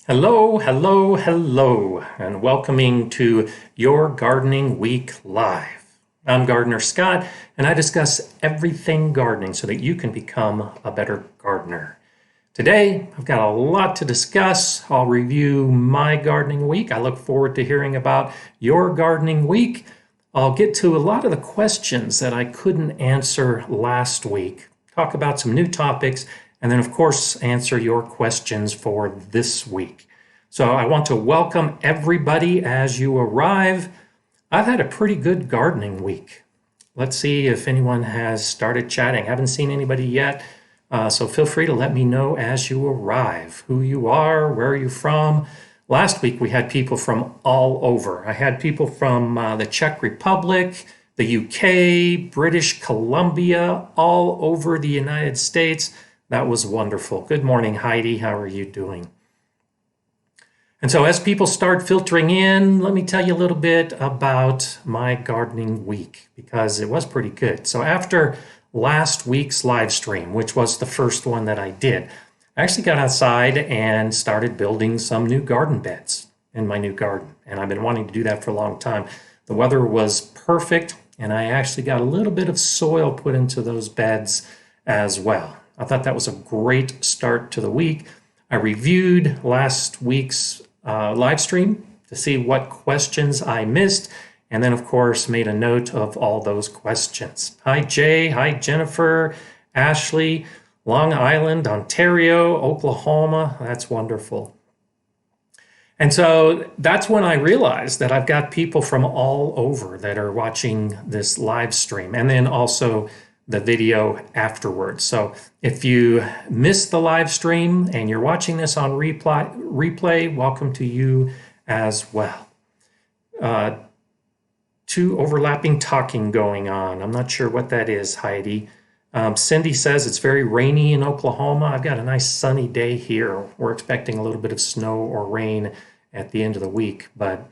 Hello, hello, hello, and welcoming to your Gardening Week Live. I'm Gardener Scott, and I discuss everything gardening so that you can become a better gardener. Today, I've got a lot to discuss. I'll review my gardening week. I look forward to hearing about your gardening week. I'll get to a lot of the questions that I couldn't answer last week, talk about some new topics, and then, of course, answer your questions for this week. So I want to welcome everybody as you arrive. I've had a pretty good gardening week. Let's see if anyone has started chatting. Haven't seen anybody yet, so feel free to let me know as you arrive, who you are, where are you from. Last week we had people from all over. I had people from the Czech Republic, the UK, British Columbia, all over the United States. That was wonderful. Good morning, Heidi. How are you doing? And so as people start filtering in, let me tell you a little bit about my gardening week because it was pretty good. So after last week's live stream, which was the first one that I did, I actually got outside and started building some new garden beds in my new garden. And I've been wanting to do that for a long time. The weather was perfect, and I actually got a little bit of soil put into those beds as well. I thought that was a great start to the week. I reviewed last week's live stream to see what questions I missed, and then, of course, made a note of all those questions. Hi, Jay. Hi, Jennifer, Ashley, Long Island, Ontario, Oklahoma. That's wonderful. And so that's when I realized that I've got people from all over that are watching this live stream, and then also the video afterwards. So if you missed the live stream and you're watching this on replay, welcome to you as well. Two overlapping talking going on. I'm not sure what that is, Heidi. Cindy says it's very rainy in Oklahoma. I've got a nice sunny day here. We're expecting a little bit of snow or rain at the end of the week, but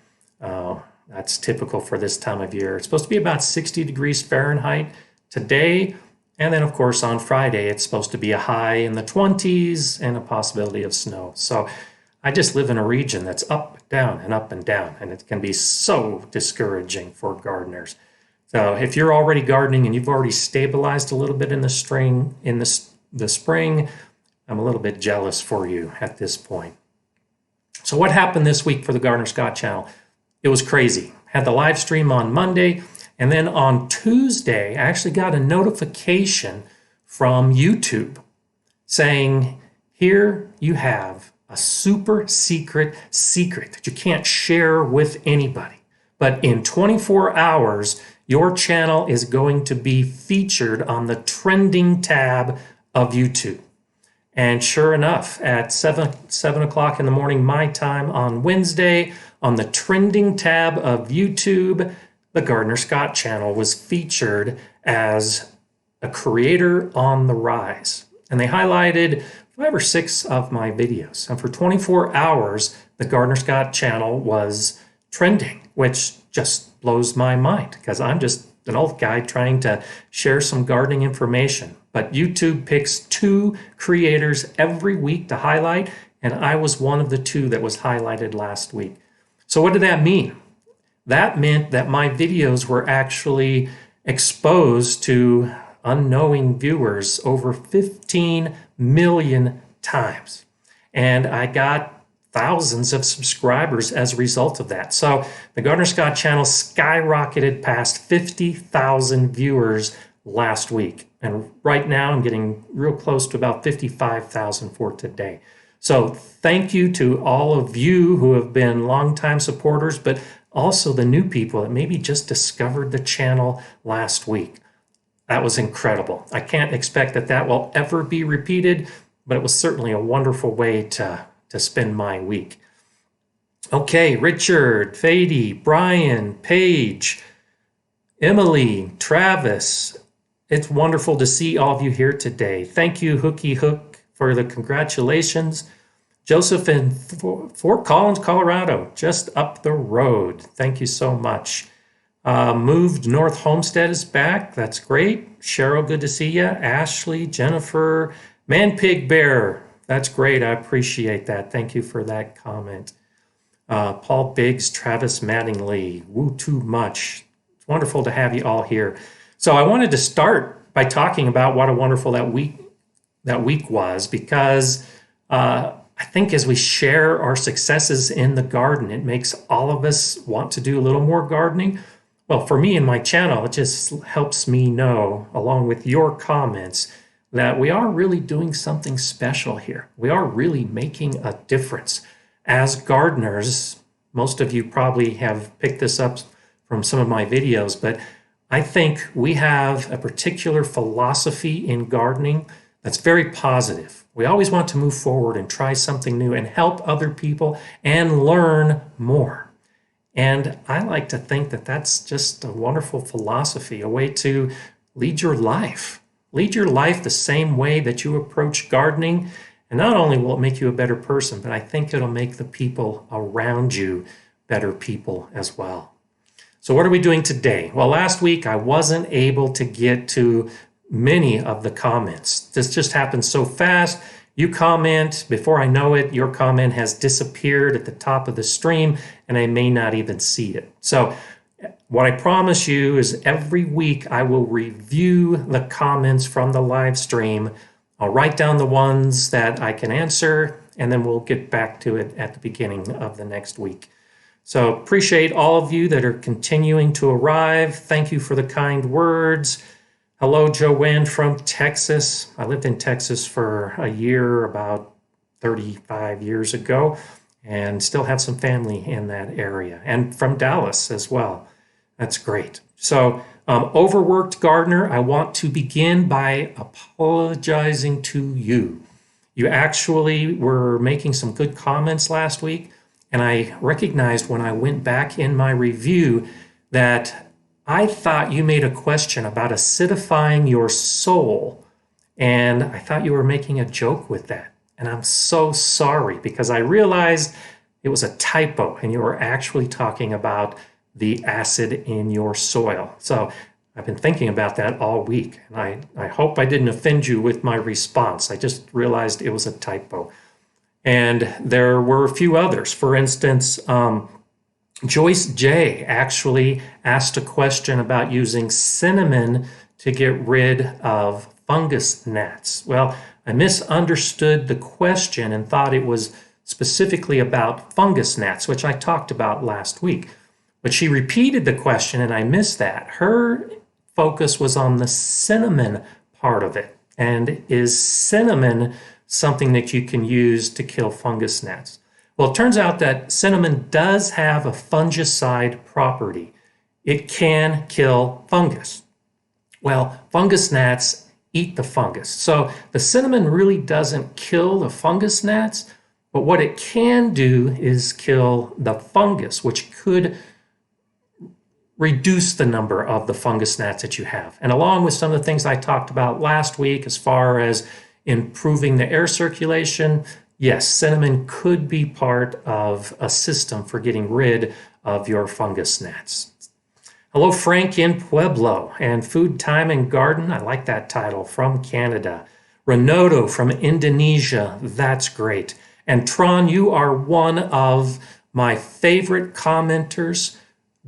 that's typical for this time of year. It's supposed to be about 60 degrees Fahrenheit today, and then of course on Friday it's supposed to be a high in the 20s and a possibility of snow. So I just live in a region that's up, down, and up and down, and it can be so discouraging for gardeners. So if you're already gardening and you've already stabilized a little bit in the spring, I'm a little bit jealous for you at this point. So what happened this week for the GardenerScott channel? It was crazy. Had the live stream on Monday. And then on Tuesday, I actually got a notification from YouTube saying, here you have a super secret that you can't share with anybody. But in 24 hours, your channel is going to be featured on the trending tab of YouTube. And sure enough, at 7 o'clock in the morning, my time on Wednesday, on the trending tab of YouTube, the GardenerScott channel was featured as a creator on the rise. And they highlighted 5 or 6 of my videos. And for 24 hours, the GardenerScott channel was trending, which just blows my mind because I'm just an old guy trying to share some gardening information. But YouTube picks 2 creators every week to highlight, and I was one of the 2 that was highlighted last week. So what did that mean? That meant that my videos were actually exposed to unknowing viewers over 15 million times. And I got thousands of subscribers as a result of that. So the GardenerScott channel skyrocketed past 50,000 viewers last week. And right now I'm getting real close to about 55,000 for today. So thank you to all of you who have been longtime supporters, but also the new people that maybe just discovered the channel last week. That was incredible. I can't expect that will ever be repeated, but it was certainly a wonderful way to spend my week. Okay, Richard, Fady, Brian, Paige, Emily, Travis. It's wonderful to see all of you here today. Thank you, Hooky Hook, for the congratulations. Joseph in Fort Collins, Colorado, just up the road. Thank you so much. Moved North Homestead is back. That's great. Cheryl, good to see you. Ashley, Jennifer, Man Pig Bear, That's great. I appreciate that. Thank you for that comment. Paul Biggs, Travis Mattingly, woo too much. It's wonderful to have you all here. So I wanted to start by talking about what a wonderful that week was, because I think as we share our successes in the garden, it makes all of us want to do a little more gardening. Well, for me and my channel, it just helps me know, along with your comments, that we are really doing something special here. We are really making a difference. As gardeners, most of you probably have picked this up from some of my videos, but I think we have a particular philosophy in gardening that's very positive. We always want to move forward and try something new and help other people and learn more. And I like to think that that's just a wonderful philosophy, a way to lead your life. Lead your life the same way that you approach gardening. And not only will it make you a better person, but I think it'll make the people around you better people as well. So what are we doing today? Well, last week I wasn't able to get to many of the comments. This just happened so fast. You comment, before I know it, your comment has disappeared at the top of the stream, and I may not even see it. So what I promise you is every week I will review the comments from the live stream. I'll write down the ones that I can answer, and then we'll get back to it at the beginning of the next week. So appreciate all of you that are continuing to arrive. Thank you for the kind words. Hello, Joanne from Texas. I lived in Texas for a year about 35 years ago and still have some family in that area, and from Dallas as well. That's great. So overworked gardener, I want to begin by apologizing to you. You actually were making some good comments last week, and I recognized when I went back in my review that I thought you made a question about acidifying your soul, and I thought you were making a joke with that. And I'm so sorry, because I realized it was a typo and you were actually talking about the acid in your soil. So I've been thinking about that all week, and I hope I didn't offend you with my response. I just realized it was a typo. And there were a few others. For instance, Joyce J. actually asked a question about using cinnamon to get rid of fungus gnats. Well, I misunderstood the question and thought it was specifically about fungus gnats, which I talked about last week. But she repeated the question and I missed that. Her focus was on the cinnamon part of it. And is cinnamon something that you can use to kill fungus gnats? Well, it turns out that cinnamon does have a fungicide property. It can kill fungus. Well, fungus gnats eat the fungus. So the cinnamon really doesn't kill the fungus gnats, but what it can do is kill the fungus, which could reduce the number of the fungus gnats that you have. And along with some of the things I talked about last week as far as improving the air circulation, yes, cinnamon could be part of a system for getting rid of your fungus gnats. Hello, Frank in Pueblo, and Food Time and Garden. I like that title, from Canada. Renoto from Indonesia. That's great. And Tron, you are one of my favorite commenters.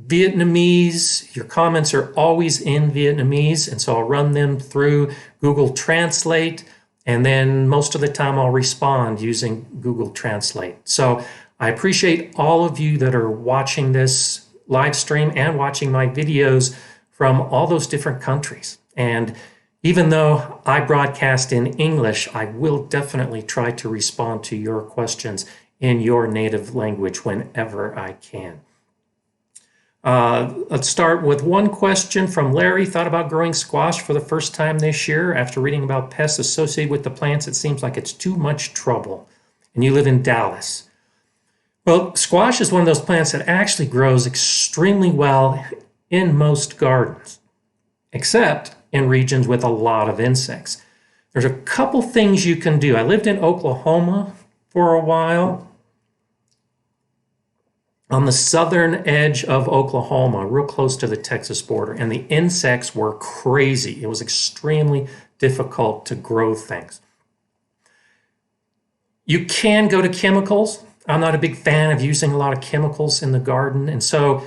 Vietnamese, your comments are always in Vietnamese, and so I'll run them through Google Translate. And then most of the time I'll respond using Google Translate. So I appreciate all of you that are watching this live stream and watching my videos from all those different countries. And even though I broadcast in English, I will definitely try to respond to your questions in your native language whenever I can. Let's start with one question from Larry. Thought about growing squash for the first time this year. After reading about pests associated with the plants, it seems like it's too much trouble. And you live in Dallas. Well, squash is one of those plants that actually grows extremely well in most gardens, except in regions with a lot of insects. There's a couple things you can do. I lived in Oklahoma for a while, on the southern edge of Oklahoma, real close to the Texas border, and the insects were crazy. It was extremely difficult to grow things. You can go to chemicals. I'm not a big fan of using a lot of chemicals in the garden. And so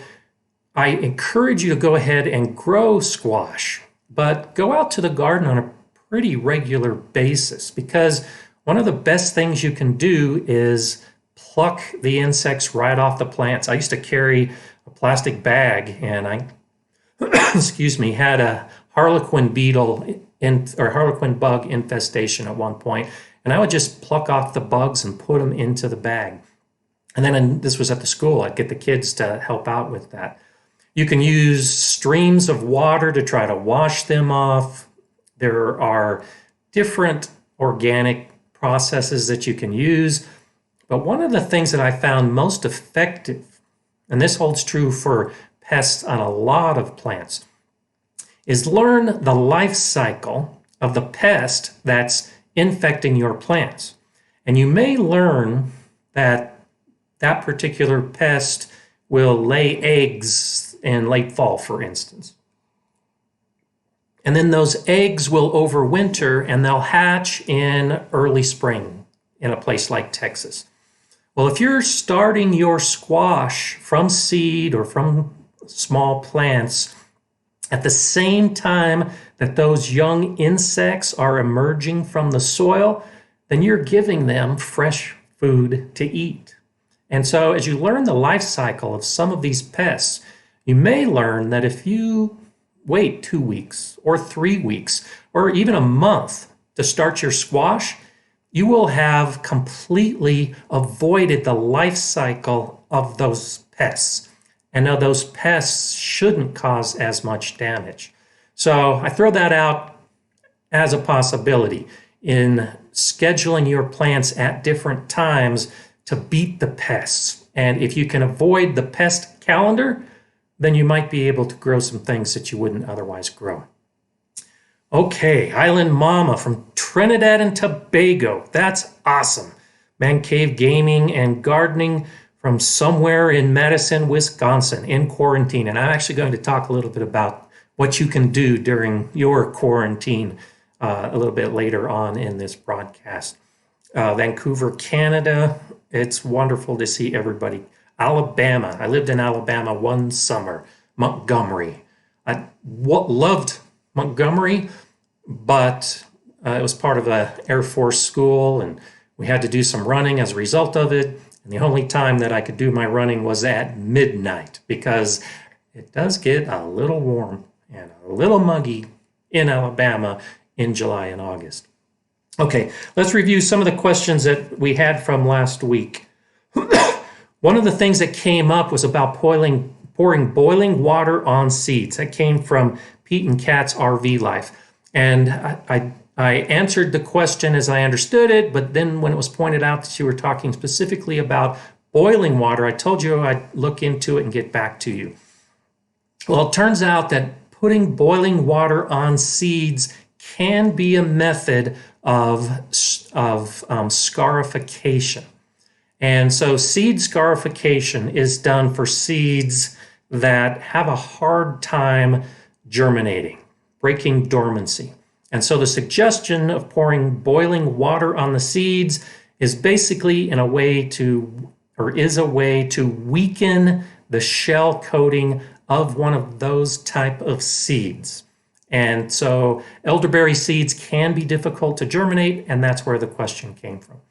I encourage you to go ahead and grow squash, but go out to the garden on a pretty regular basis, because one of the best things you can do is pluck the insects right off the plants. I used to carry a plastic bag, and I, excuse me, had a harlequin harlequin bug infestation at one point, and I would just pluck off the bugs and put them into the bag. And then this was at the school. I'd get the kids to help out with that. You can use streams of water to try to wash them off. There are different organic processes that you can use. But one of the things that I found most effective, and this holds true for pests on a lot of plants, is learn the life cycle of the pest that's infecting your plants. And you may learn that that particular pest will lay eggs in late fall, for instance. And then those eggs will overwinter and they'll hatch in early spring in a place like Texas. Well, if you're starting your squash from seed or from small plants at the same time that those young insects are emerging from the soil, then you're giving them fresh food to eat. And so as you learn the life cycle of some of these pests, you may learn that if you wait 2 weeks or 3 weeks or even a month to start your squash, you will have completely avoided the life cycle of those pests. And now those pests shouldn't cause as much damage. So I throw that out as a possibility in scheduling your plants at different times to beat the pests. And if you can avoid the pest calendar, then you might be able to grow some things that you wouldn't otherwise grow. Okay, Island Mama from Trinidad and Tobago. That's awesome. Man Cave Gaming and Gardening from somewhere in Madison, Wisconsin, in quarantine. And I'm actually going to talk a little bit about what you can do during your quarantine a little bit later on in this broadcast. Vancouver, Canada. It's wonderful to see everybody. Alabama. I lived in Alabama one summer. Montgomery. I loved Montgomery, but it was part of an Air Force school, and we had to do some running as a result of it. And the only time that I could do my running was at midnight, because it does get a little warm and a little muggy in Alabama in July and August. Okay, let's review some of the questions that we had from last week. One of the things that came up was about pouring boiling water on seeds. That came from Pete and Kat's RV Life. And I answered the question as I understood it, but then when it was pointed out that you were talking specifically about boiling water, I told you I'd look into it and get back to you. Well, it turns out that putting boiling water on seeds can be a method of scarification. And so seed scarification is done for seeds that have a hard time germinating, breaking dormancy. And so the suggestion of pouring boiling water on the seeds is basically a way to weaken the shell coating of one of those type of seeds. And so elderberry seeds can be difficult to germinate, and that's where the question came from.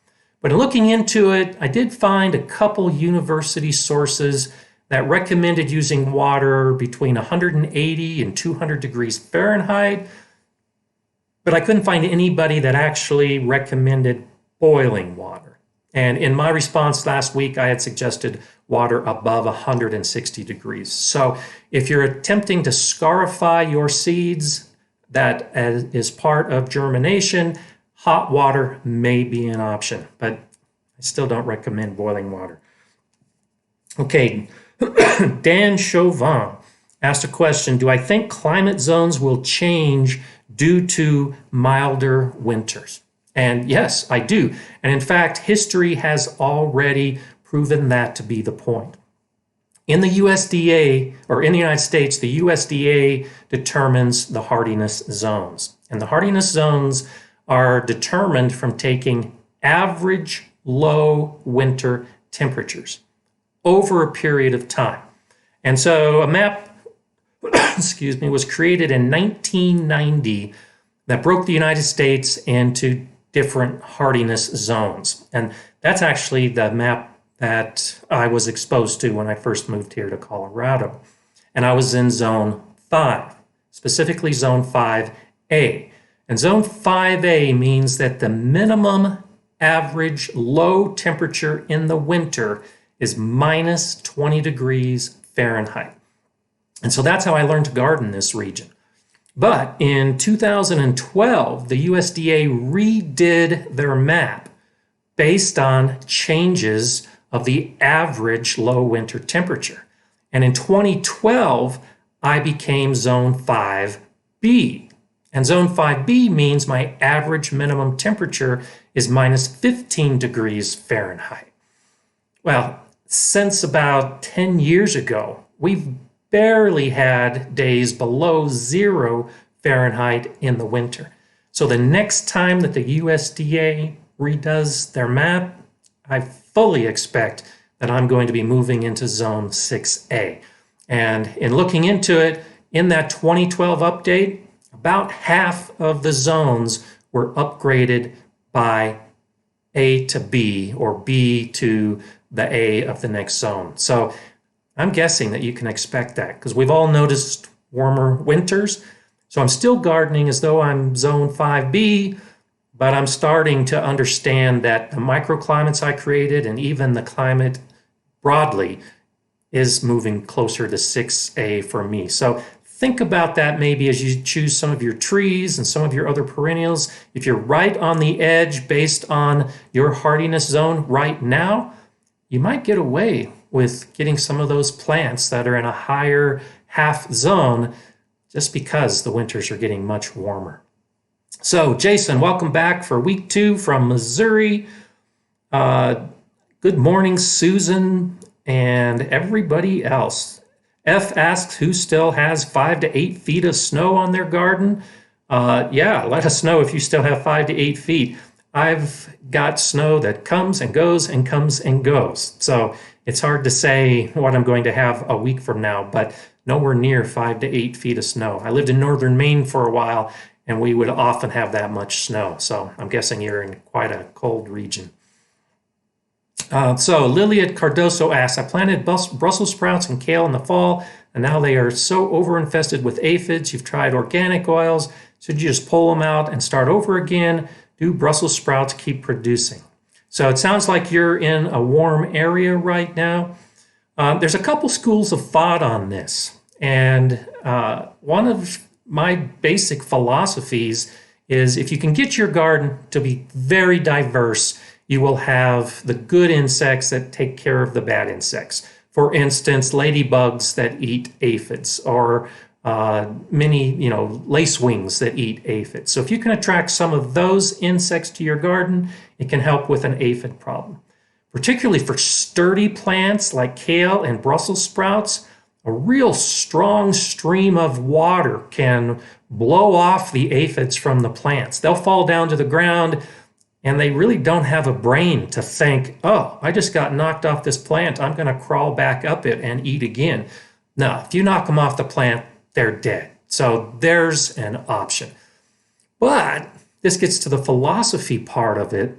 But in looking into it, I did find a couple university sources that recommended using water between 180 and 200 degrees Fahrenheit, but I couldn't find anybody that actually recommended boiling water. And in my response last week, I had suggested water above 160 degrees. So if you're attempting to scarify your seeds, that is part of germination, hot water may be an option, but I still don't recommend boiling water. Okay, Dan Chauvin asked a question, do I think climate zones will change due to milder winters? And yes, I do. And in fact, history has already proven that to be the point. In the USDA, or in the United States, the USDA determines the hardiness zones. And the hardiness zones are determined from taking average low winter temperatures over a period of time. And so a map, excuse me, was created in 1990 that broke the United States into different hardiness zones. And that's actually the map that I was exposed to when I first moved here to Colorado. And I was in zone 5, specifically zone 5A. And zone 5A means that the minimum average low temperature in the winter is minus 20 degrees Fahrenheit. And so that's how I learned to garden this region. But in 2012, the USDA redid their map based on changes of the average low winter temperature. And in 2012, I became zone 5B. And zone 5B means my average minimum temperature is minus 15 degrees Fahrenheit. Well, since about 10 years ago, we've barely had days below 0 Fahrenheit in the winter. So the next time that the USDA redoes their map, I fully expect that I'm going to be moving into zone 6A. And in looking into it, in that 2012 update, about half of the zones were upgraded by A to B or B to the A of the next zone. So I'm guessing that you can expect that because we've all noticed warmer winters. So I'm still gardening as though I'm zone 5B, but I'm starting to understand that the microclimates I created and even the climate broadly is moving closer to 6A for me. So think about that maybe as you choose some of your trees and some of your other perennials. If you're right on the edge based on your hardiness zone right now, you might get away with getting some of those plants that are in a higher half zone just because the winters are getting much warmer. So Jason, welcome back for week 2 from Missouri. Good morning, Susan and everybody else. F asks who still has 5 to 8 feet of snow on their garden. Yeah, let us know if you still have 5 to 8 feet. I've got snow that comes and goes and comes and goes. So it's hard to say what I'm going to have a week from now, but nowhere near 5 to 8 feet of snow. I lived in northern Maine for a while, and we would often have that much snow. So I'm guessing you're in quite a cold region. So Liliad Cardoso asks, I planted Brussels sprouts and kale in the fall, and now they are so overinfested with aphids. You've tried organic oils. Should you just pull them out and start over again? Do Brussels sprouts keep producing? So it sounds like you're in a warm area right now. There's a couple schools of thought on this. And one of my basic philosophies is if you can get your garden to be very diverse, you will have the good insects that take care of the bad insects. For instance, ladybugs that eat aphids, or many, lacewings that eat aphids. So if you can attract some of those insects to your garden, it can help with an aphid problem. Particularly for sturdy plants like kale and Brussels sprouts, a real strong stream of water can blow off the aphids from the plants. They'll fall down to the ground, and they really don't have a brain to think, oh, I just got knocked off this plant. I'm going to crawl back up it and eat again. No, if you knock them off the plant, they're dead. So there's an option. But this gets to the philosophy part of it.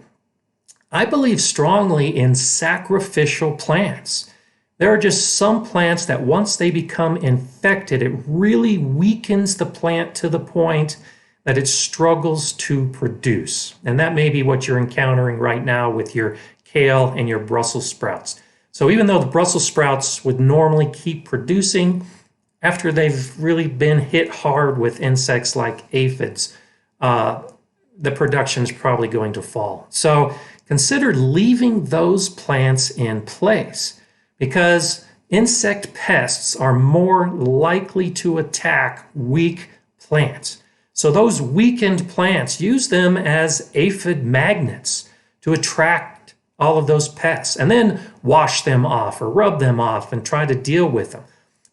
I believe strongly in sacrificial plants. There are just some plants that once they become infected, it really weakens the plant to the point that it struggles to produce. And that may be what you're encountering right now with your kale and your Brussels sprouts. So even though the Brussels sprouts would normally keep producing, after they've really been hit hard with insects like aphids, the production is probably going to fall. So consider leaving those plants in place because insect pests are more likely to attack weak plants. So those weakened plants, use them as aphid magnets to attract all of those pests and then wash them off or rub them off and try to deal with them.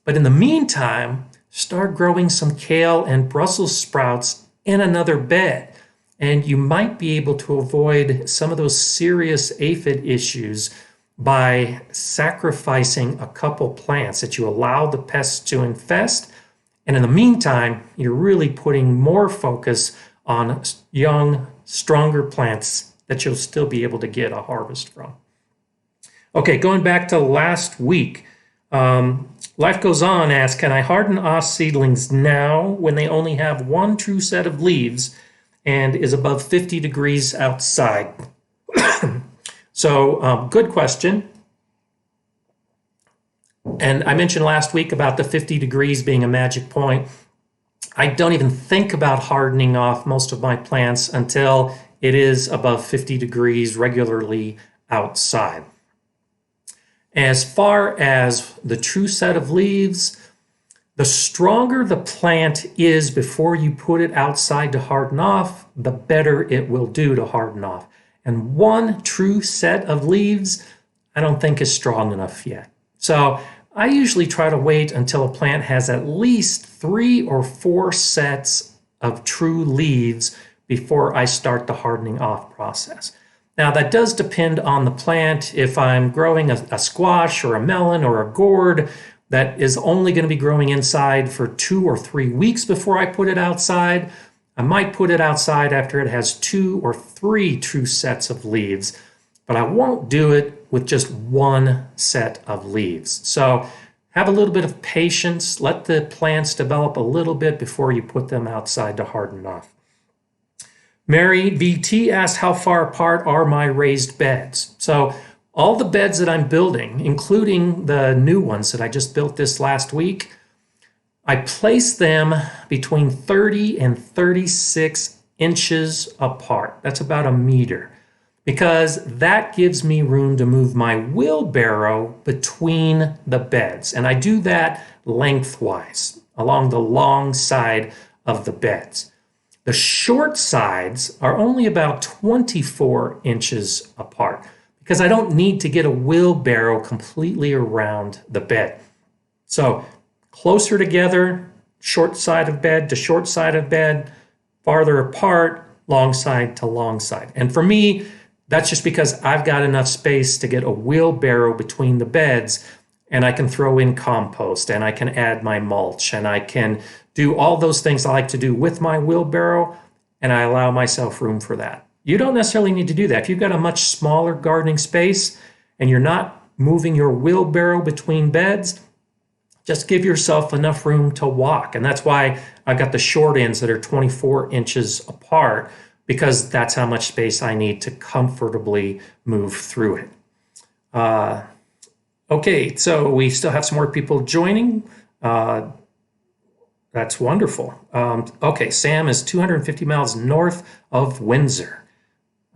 But in the meantime, start growing some kale and Brussels sprouts in another bed. and you might be able to avoid some of those serious aphid issues by sacrificing a couple plants that you allow the pests to infest. And in the meantime, you're really putting more focus on young, stronger plants that you'll still be able to get a harvest from. Okay, going back to last week, Life Goes On asks, can I harden off seedlings now when they only have one true set of leaves and is above 50 degrees outside? So, good question. And I mentioned last week about the 50 degrees being a magic point. I don't even think about hardening off most of my plants until it is above 50 degrees regularly outside. As far as the true set of leaves, the stronger the plant is before you put it outside to harden off, the better it will do to harden off. And one true set of leaves, I don't think is strong enough yet. So I usually try to wait until a plant has at least 3 or 4 sets of true leaves before I start the hardening off process. Now that does depend on the plant. If I'm growing a squash or a melon or a gourd that is only going to be growing inside for 2 or 3 weeks before I put it outside, I might put it outside after it has 2 or 3 true sets of leaves, but I won't do it with just one set of leaves. So have a little bit of patience. Let the plants develop a little bit before you put them outside to harden off. Mary VT asked, how far apart are my raised beds? So all the beds that I'm building, including the new ones that I just built this last week, I place them between 30 and 36 inches apart. That's about a meter, because that gives me room to move my wheelbarrow between the beds. And I do that lengthwise along the long side of the beds. The short sides are only about 24 inches apart because I don't need to get a wheelbarrow completely around the bed. So closer together, short side of bed to short side of bed, farther apart, long side to long side. And for me, that's just because I've got enough space to get a wheelbarrow between the beds, and I can throw in compost, and I can add my mulch, and I can do all those things I like to do with my wheelbarrow, and I allow myself room for that. You don't necessarily need to do that. If you've got a much smaller gardening space and you're not moving your wheelbarrow between beds, just give yourself enough room to walk. And that's why I've got the short ends that are 24 inches apart, because that's how much space I need to comfortably move through it. Okay, so we still have some more people joining. That's wonderful. Okay, Sam is 250 miles north of Windsor.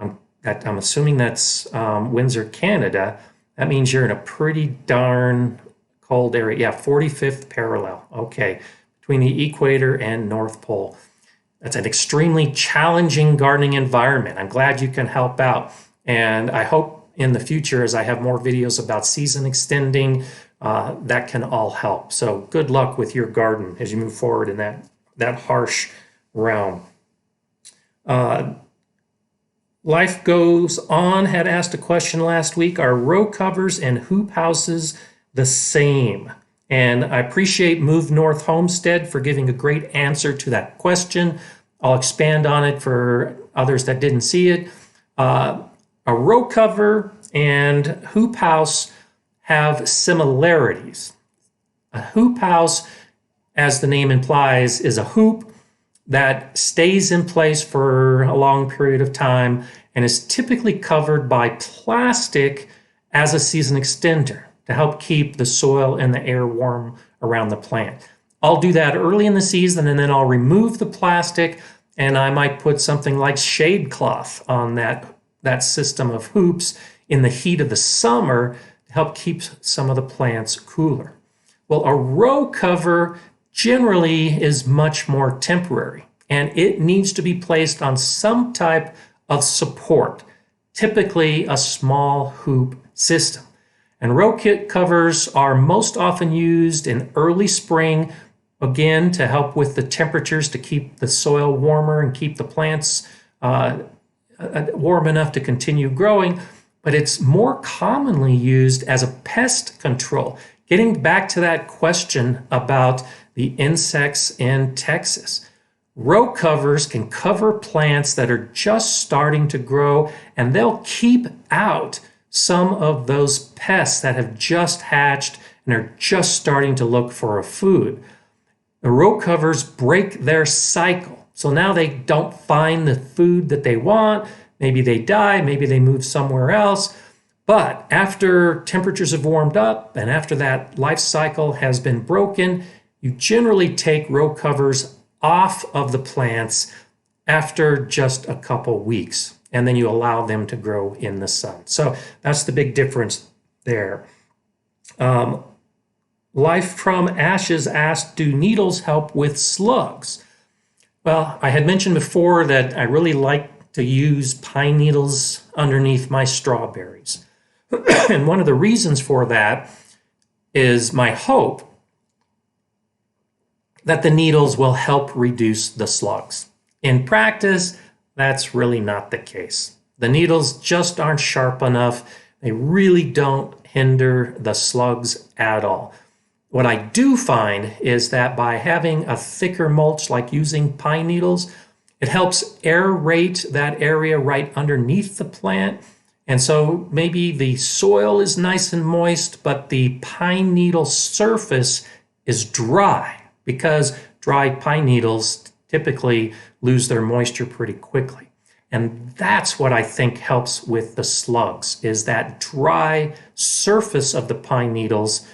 I'm assuming that's Windsor, Canada. That means you're in a pretty darn cold area. Yeah, 45th parallel. Okay, between the equator and North Pole. That's an extremely challenging gardening environment. I'm glad you can help out. And I hope in the future, as I have more videos about season extending, that can all help. So good luck with your garden as you move forward in that harsh realm. Life Goes On had asked a question last week. Are row covers and hoop houses the same? And I appreciate Move North Homestead for giving a great answer to that question. I'll expand on it for others that didn't see it. A row cover and hoop house have similarities. A hoop house, as the name implies, is a hoop that stays in place for a long period of time and is typically covered by plastic as a season extender to help keep the soil and the air warm around the plant. I'll do that early in the season, and then I'll remove the plastic, and I might put something like shade cloth on that system of hoops in the heat of the summer to help keep some of the plants cooler. Well, a row cover generally is much more temporary, and it needs to be placed on some type of support, typically a small hoop system. And row kit covers are most often used in early spring, again, to help with the temperatures, to keep the soil warmer and keep the plants warm enough to continue growing, but it's more commonly used as a pest control. Getting back to that question about the insects in Texas. Row covers can cover plants that are just starting to grow, and they'll keep out some of those pests that have just hatched and are just starting to look for a food. The row covers break their cycle. So now they don't find the food that they want. Maybe they die, maybe they move somewhere else. But after temperatures have warmed up and after that life cycle has been broken, you generally take row covers off of the plants after just a couple weeks, and then you allow them to grow in the sun. So that's the big difference there. Life from Ashes asked, do needles help with slugs? Well, I had mentioned before that I really like to use pine needles underneath my strawberries. And one of the reasons for that is my hope that the needles will help reduce the slugs. In practice, that's really not the case. The needles just aren't sharp enough. They really don't hinder the slugs at all. What I do find is that by having a thicker mulch, like using pine needles, it helps aerate that area right underneath the plant. And so maybe the soil is nice and moist, but the pine needle surface is dry, because dry pine needles typically lose their moisture pretty quickly. And that's what I think helps with the slugs, is that dry surface of the pine needles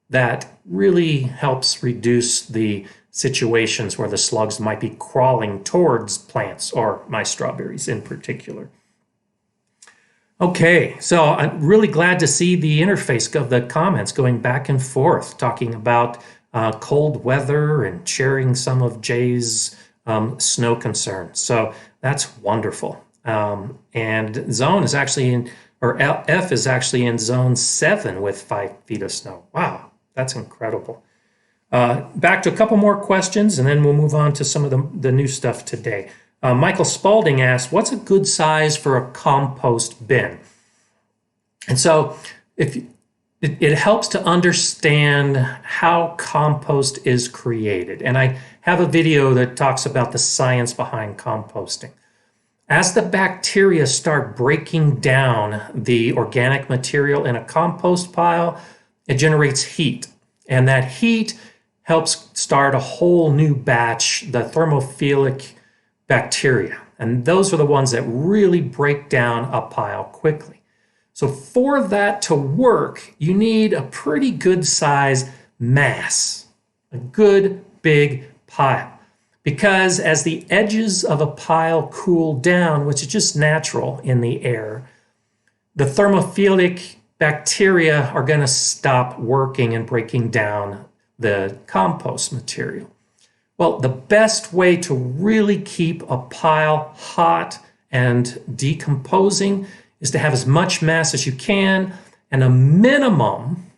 that really helps reduce the situations where the slugs might be crawling towards plants, or my strawberries in particular. Okay, so I'm really glad to see the interface of the comments going back and forth, talking about cold weather and sharing some of Jay's snow concerns. So that's wonderful. And zone is actually in, or F is actually in zone 7 with 5 feet of snow. Wow, that's incredible. Back to a couple more questions, and then we'll move on to some of the new stuff today. Michael Spalding asked, what's a good size for a compost bin? And so it helps to understand how compost is created. And I have a video that talks about the science behind composting. As the bacteria start breaking down the organic material in a compost pile, it generates heat. And that heat helps start a whole new batch, the thermophilic bacteria. And those are the ones that really break down a pile quickly. So for that to work, you need a pretty good size mass, a good big pile. Because as the edges of a pile cool down, which is just natural in the air, the thermophilic bacteria are going to stop working and breaking down the compost material. Well, the best way to really keep a pile hot and decomposing is to have as much mass as you can, and a minimum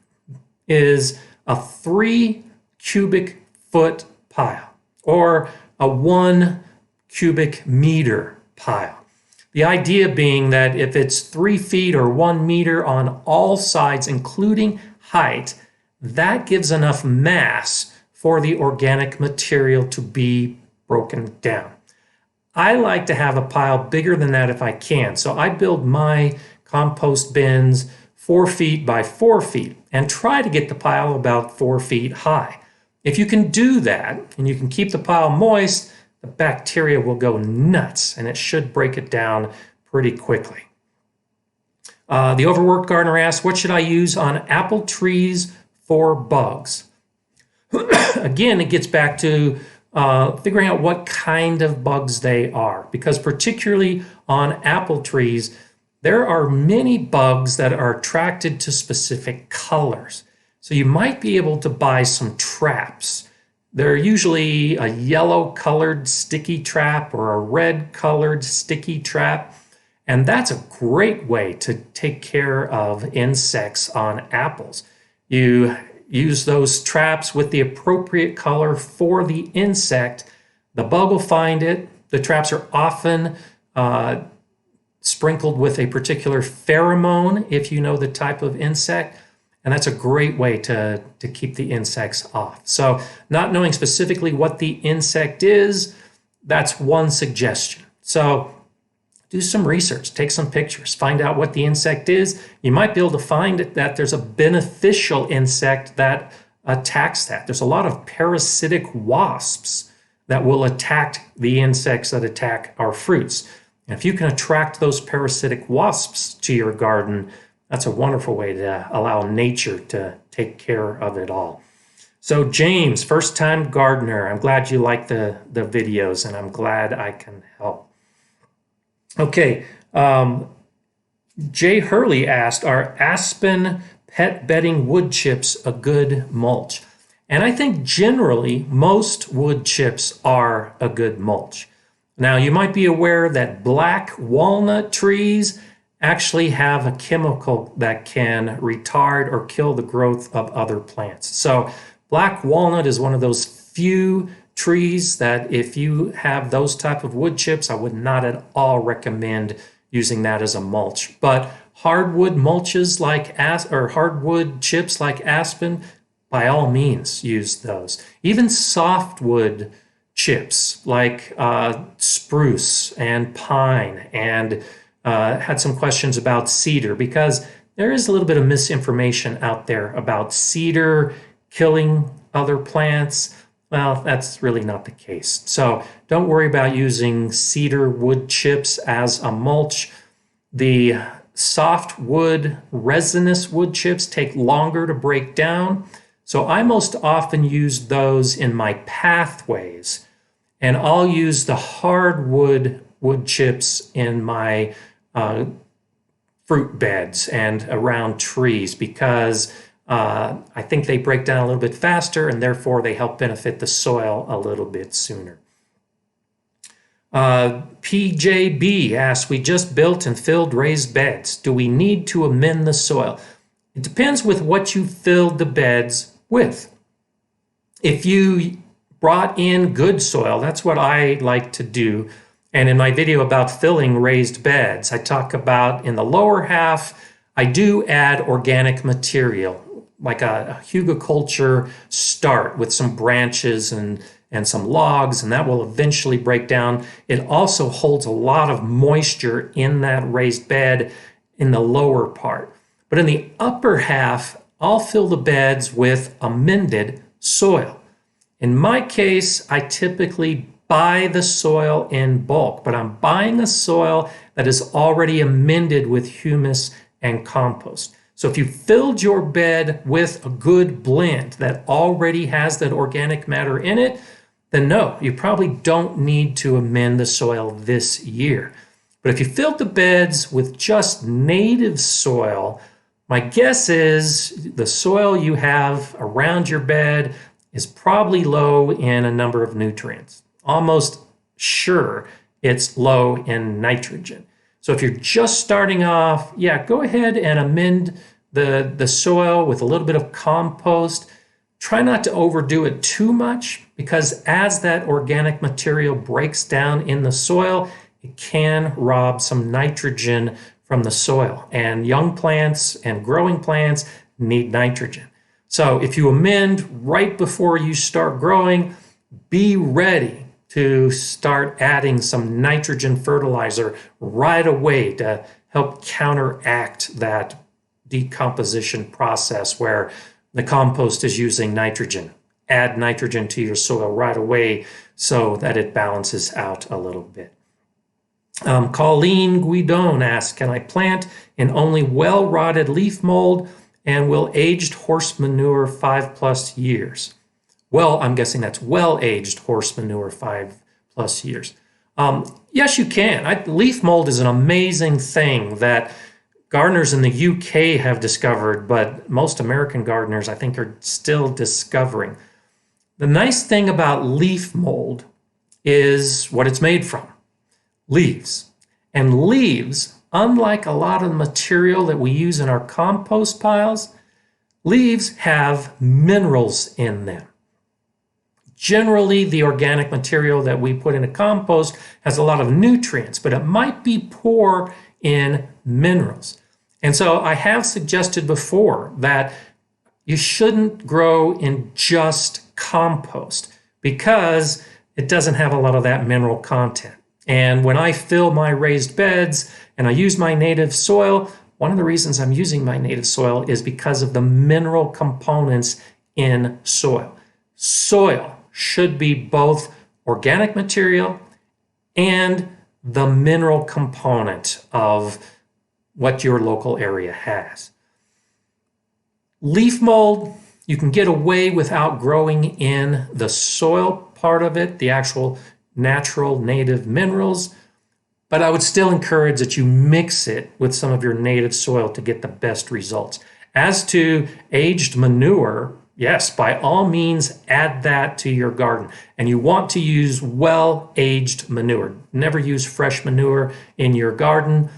is a 3 cubic foot pile or a 1 cubic meter pile. The idea being that if it's 3 feet or 1 meter on all sides, including height, that gives enough mass for the organic material to be broken down. I like to have a pile bigger than that if I can. So I build my compost bins 4 feet by 4 feet and try to get the pile about 4 feet high. If you can do that and you can keep the pile moist, the bacteria will go nuts and it should break it down pretty quickly. The overworked gardener asks, what should I use on apple trees for bugs? Again, it gets back to figuring out what kind of bugs they are, because particularly on apple trees, there are many bugs that are attracted to specific colors. So you might be able to buy some traps. They're usually a yellow colored sticky trap or a red colored sticky trap. And that's a great way to take care of insects on apples. You use those traps with the appropriate color for the insect. The bug will find it. The traps are often sprinkled with a particular pheromone, if you know the type of insect. And that's a great way to keep the insects off. So not knowing specifically what the insect is, that's one suggestion. So do some research, take some pictures, find out what the insect is. You might be able to find that there's a beneficial insect that attacks that. There's a lot of parasitic wasps that will attack the insects that attack our fruits. And if you can attract those parasitic wasps to your garden, that's a wonderful way to allow nature to take care of it all. So James, first-time gardener, I'm glad you like the videos, and I'm glad I can help. Okay, Jay Hurley asked, are aspen pet bedding wood chips a good mulch? And I think generally most wood chips are a good mulch. Now, you might be aware that black walnut trees actually have a chemical that can retard or kill the growth of other plants. So black walnut is one of those few trees that if you have those type of wood chips, I would not at all recommend using that as a mulch. But hardwood mulches like hardwood chips like aspen, by all means use those. Even softwood chips like spruce and pine, and had some questions about cedar, because there is a little bit of misinformation out there about cedar killing other plants. Well, that's really not the case. So don't worry about using cedar wood chips as a mulch. The softwood resinous wood chips take longer to break down. So I most often use those in my pathways, and I'll use the hardwood wood chips in my fruit beds and around trees, because I think they break down a little bit faster, and therefore they help benefit the soil a little bit sooner. PJB asks, we just built and filled raised beds. Do we need to amend the soil? It depends with what you filled the beds with. If you brought in good soil, that's what I like to do. And in my video about filling raised beds, I talk about in the lower half, I do add organic material, like a hugelkultur start with some branches and some logs, and that will eventually break down. It also holds a lot of moisture in that raised bed in the lower part. But in the upper half, I'll fill the beds with amended soil. In my case, I typically buy the soil in bulk, but I'm buying a soil that is already amended with humus and compost. So if you filled your bed with a good blend that already has that organic matter in it, then no, you probably don't need to amend the soil this year. But if you filled the beds with just native soil, my guess is the soil you have around your bed is probably low in a number of nutrients. Almost sure it's low in nitrogen. So if you're just starting off, yeah, go ahead and amend the soil with a little bit of compost. Try not to overdo it too much, because as that organic material breaks down in the soil, it can rob some nitrogen from the soil. And young plants and growing plants need nitrogen. So if you amend right before you start growing, be ready to start adding some nitrogen fertilizer right away to help counteract that decomposition process where the compost is using nitrogen. Add nitrogen to your soil right away so that it balances out a little bit. Colleen Guidon asks, can I plant in only well-rotted leaf mold, and will aged horse manure 5+ years? Well, I'm guessing that's well-aged horse manure 5+ years. Yes, you can. Leaf mold is an amazing thing that gardeners in the UK have discovered, but most American gardeners, I think, are still discovering. The nice thing about leaf mold is what it's made from. Leaves. And leaves, unlike a lot of the material that we use in our compost piles, leaves have minerals in them. Generally, the organic material that we put into compost has a lot of nutrients, but it might be poor in minerals. And so I have suggested before that you shouldn't grow in just compost because it doesn't have a lot of that mineral content. And when I fill my raised beds and I use my native soil, one of the reasons I'm using my native soil is because of the mineral components in soil. Soil should be both organic material and the mineral component of what your local area has. Leaf mold, you can get away without growing in the soil part of it, the actual natural native minerals, but I would still encourage that you mix it with some of your native soil to get the best results. As to aged manure, yes, by all means, add that to your garden. And you want to use well-aged manure. Never use fresh manure in your garden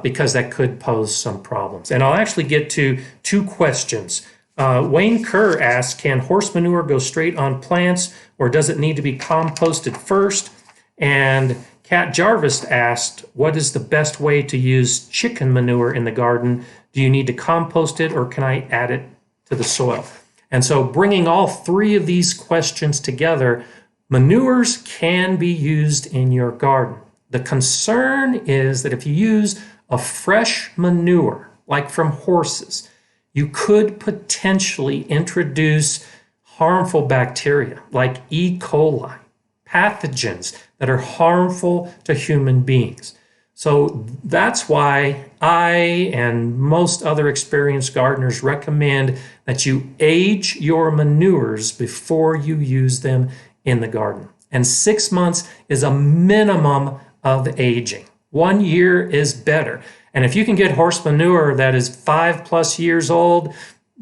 because that could pose some problems. And I'll actually get to two questions. Wayne Kerr asks, can horse manure go straight on plants or does it need to be composted first? And Kat Jarvis asked, what is the best way to use chicken manure in the garden? Do you need to compost it or can I add it to the soil? And so bringing all three of these questions together, manures can be used in your garden. The concern is that if you use a fresh manure, like from horses, you could potentially introduce harmful bacteria like E. coli, pathogens that are harmful to human beings. So that's why I and most other experienced gardeners recommend that you age your manures before you use them in the garden. And 6 months is a minimum of aging. 1 year is better. And if you can get horse manure that is 5+ years old,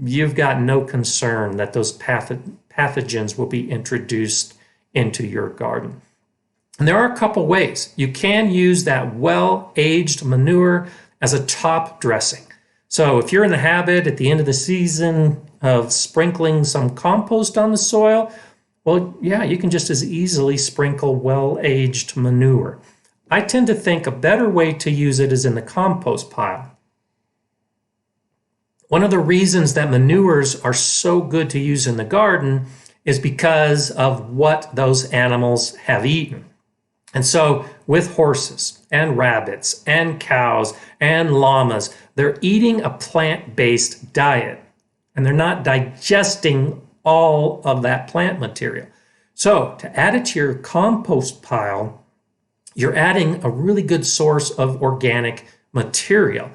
you've got no concern that those pathogens will be introduced into your garden. And there are a couple ways. You can use that well-aged manure as a top dressing. So if you're in the habit at the end of the season of sprinkling some compost on the soil, well, yeah, you can just as easily sprinkle well-aged manure. I tend to think a better way to use it is in the compost pile. One of the reasons that manures are so good to use in the garden is because of what those animals have eaten. And so with horses and rabbits and cows and llamas, they're eating a plant-based diet and they're not digesting all of that plant material. So to add it to your compost pile, you're adding a really good source of organic material.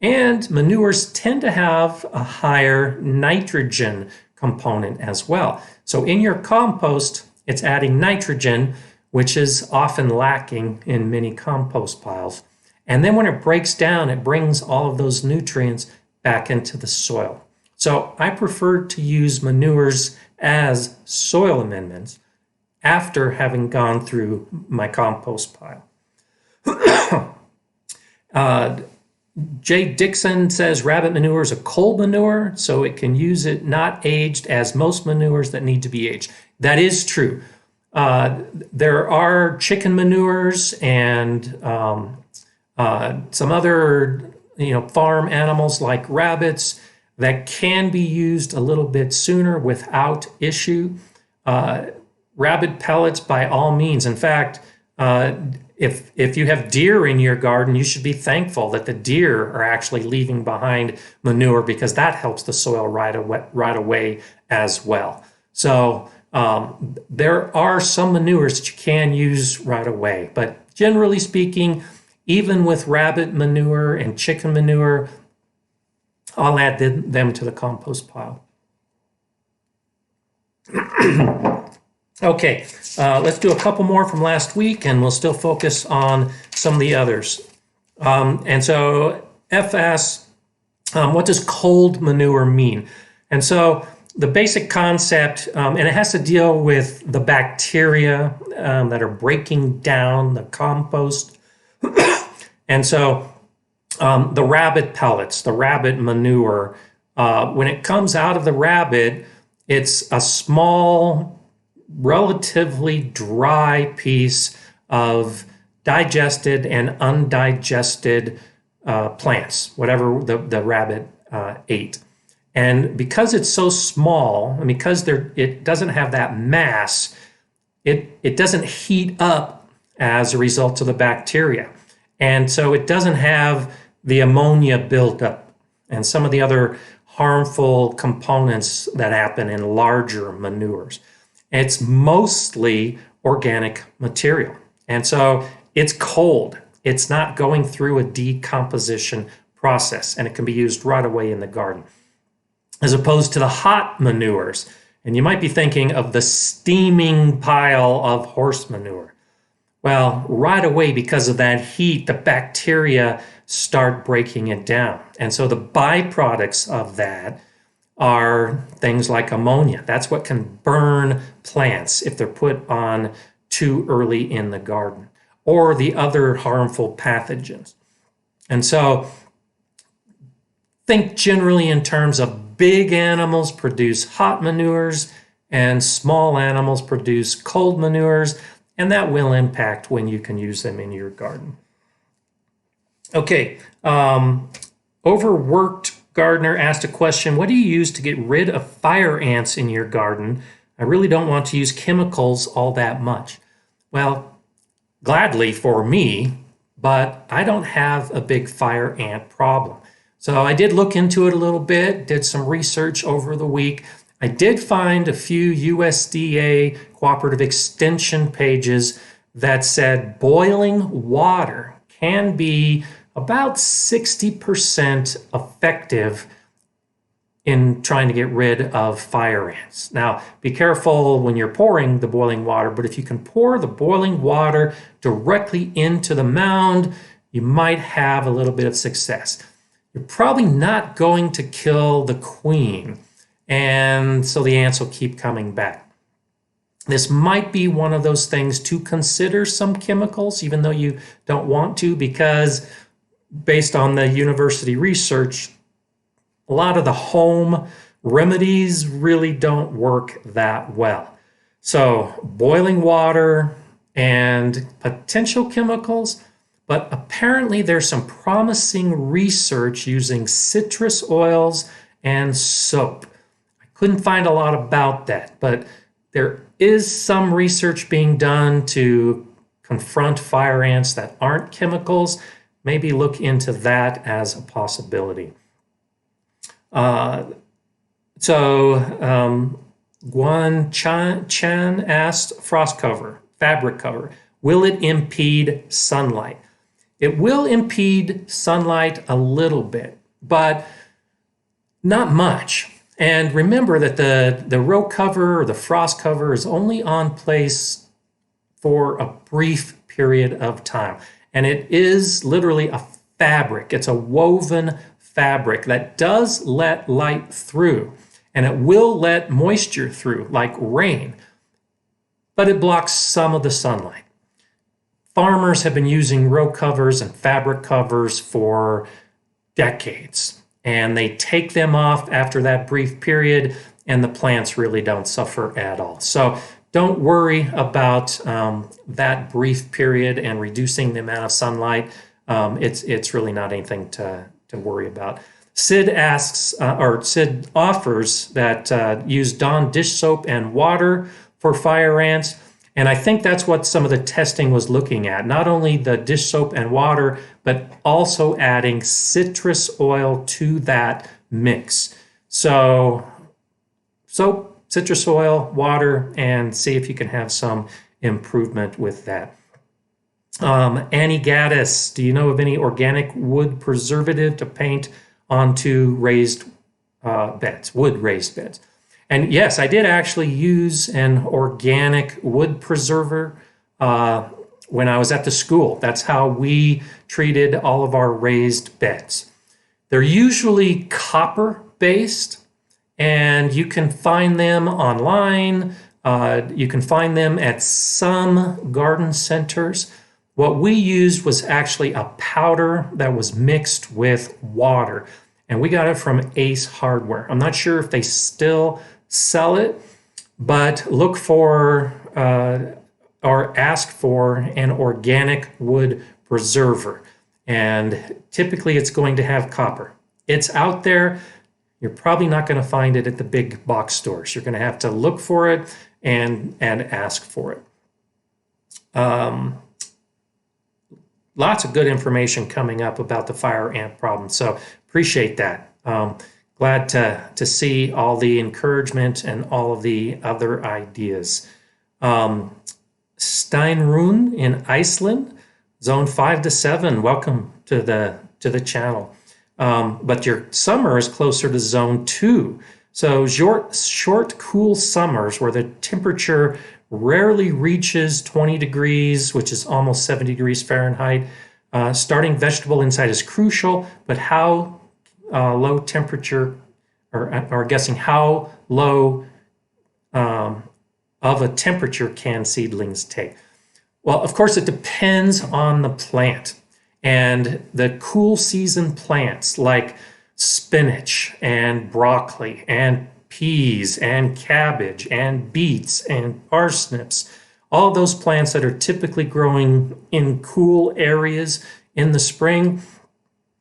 And manures tend to have a higher nitrogen component as well. So in your compost, it's adding nitrogen, which is often lacking in many compost piles. And then when it breaks down, it brings all of those nutrients back into the soil. So I prefer to use manures as soil amendments after having gone through my compost pile. Jay Dixon says rabbit manure is a cold manure, so it can use it not aged as most manures that need to be aged. That is true. There are chicken manures and some other farm animals like rabbits that can be used a little bit sooner without issue. Rabbit pellets, by all means. In fact, if you have deer in your garden, you should be thankful that the deer are actually leaving behind manure because that helps the soil right away as well. So there are some manures that you can use right away, but generally speaking, even with rabbit manure and chicken manure, I'll add them to the compost pile. Okay, let's do a couple more from last week and we'll still focus on some of the others. And so F asks, what does cold manure mean? And so the basic concept, and it has to deal with the bacteria that are breaking down the compost. And so the rabbit pellets, the rabbit manure, when it comes out of the rabbit, it's a small relatively dry piece of digested and undigested plants, whatever the rabbit ate. And because it's so small, and because it doesn't have that mass, it doesn't heat up as a result of the bacteria. And so it doesn't have the ammonia built up and some of the other harmful components that happen in larger manures. It's mostly organic material. And so it's cold. It's not going through a decomposition process, and it can be used right away in the garden. As opposed to the hot manures. And you might be thinking of the steaming pile of horse manure. Well, right away, because of that heat, the bacteria start breaking it down. And so the byproducts of that are things like ammonia. That's what can burn plants if they're put on too early in the garden, or the other harmful pathogens. And so think generally in terms of big animals produce hot manures and small animals produce cold manures, and that will impact when you can use them in your garden. Okay, Overworked Gardener asked a question, what do you use to get rid of fire ants in your garden? I really don't want to use chemicals all that much. Well, gladly for me, but I don't have a big fire ant problem. So I did look into it a little bit, did some research over the week. I did find a few USDA cooperative extension pages that said boiling water can be about 60% effective in trying to get rid of fire ants. Now, be careful when you're pouring the boiling water, but if you can pour the boiling water directly into the mound, you might have a little bit of success. You're probably not going to kill the queen, and so the ants will keep coming back. This might be one of those things to consider some chemicals, even though you don't want to, because based on the university research, a lot of the home remedies really don't work that well. So boiling water and potential chemicals, but apparently there's some promising research using citrus oils and soap. I couldn't find a lot about that, but there is some research being done to confront fire ants that aren't chemicals. Maybe look into that as a possibility. Guan Chan asked, frost cover, fabric cover, will it impede sunlight? It will impede sunlight a little bit, but not much. And remember that the row cover or the frost cover is only on place for a brief period of time. And it is literally a fabric. It's a woven fabric that does let light through, and it will let moisture through like rain, but it blocks some of the sunlight. Farmers have been using row covers and fabric covers for decades, and they take them off after that brief period, and the plants really don't suffer at all. So don't worry about that brief period and reducing the amount of sunlight. It's really not anything to worry about. Sid asks, or Sid offers that use Dawn dish soap and water for fire ants. And I think that's what some of the testing was looking at. Not only the dish soap and water, but also adding citrus oil to that mix. So soap, citrus oil, water, and see if you can have some improvement with that. Annie Gaddis, do you know of any organic wood preservative to paint onto raised beds, wood raised beds? And yes, I did actually use an organic wood preserver when I was at the school. That's how we treated all of our raised beds. They're usually copper-based, and you can find them online. You can find them at some garden centers. What we used was actually a powder that was mixed with water, and we got it from Ace Hardware. I'm not sure if they still sell it, but look for or ask for an organic wood preserver. And typically it's going to have copper. It's out there. You're probably not going to find it at the big box stores. You're going to have to look for it and ask for it. Lots of good information coming up about the fire ant problem. So appreciate that. Glad to see all the encouragement and all of the other ideas. Steinrun in Iceland, zone 5 to 7. Welcome to the channel. But your summer is closer to zone 2. So short, cool summers where the temperature rarely reaches 20 degrees, which is almost 70 degrees Fahrenheit. Starting vegetable inside is crucial, but how low temperature, or guessing how low of a temperature can seedlings take? Well, of course, it depends on the plant. And the cool season plants like spinach and broccoli and peas and cabbage and beets and parsnips, all those plants that are typically growing in cool areas in the spring,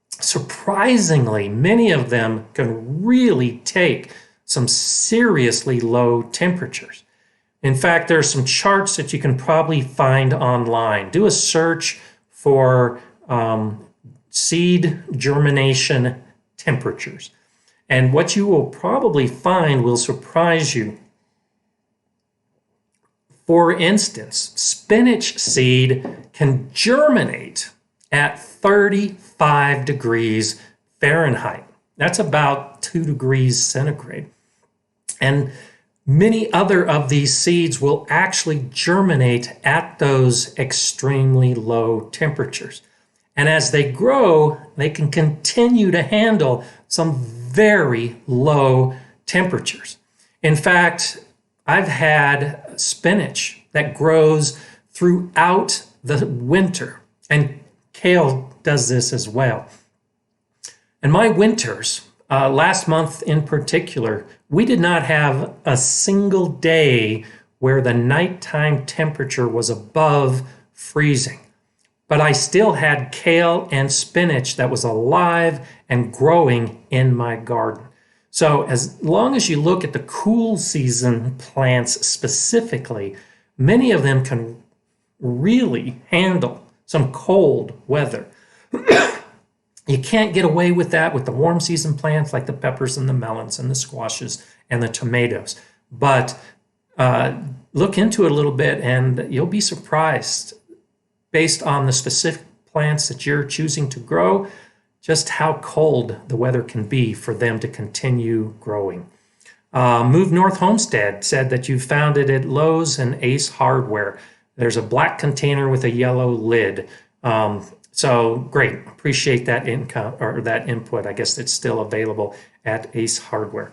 surprisingly, many of them can really take some seriously low temperatures. In fact, there are some charts that you can probably find online. Do a search for seed germination temperatures. And what you will probably find will surprise you. For instance, spinach seed can germinate at 35 degrees Fahrenheit. That's about 2 degrees centigrade. And many other of these seeds will actually germinate at those extremely low temperatures. And as they grow, they can continue to handle some very low temperatures. In fact, I've had spinach that grows throughout the winter, and kale does this as well. And my winters, last month in particular, we did not have a single day where the nighttime temperature was above freezing. But I still had kale and spinach that was alive and growing in my garden. So as long as you look at the cool season plants specifically, many of them can really handle some cold weather. You can't get away with that with the warm season plants like the peppers and the melons and the squashes and the tomatoes. But look into it a little bit and you'll be surprised, based on the specific plants that you're choosing to grow, just how cold the weather can be for them to continue growing. Move North Homestead said that you found it at Lowe's and Ace Hardware. There's a black container with a yellow lid. So great, appreciate that income or that input. I guess it's still available at Ace Hardware.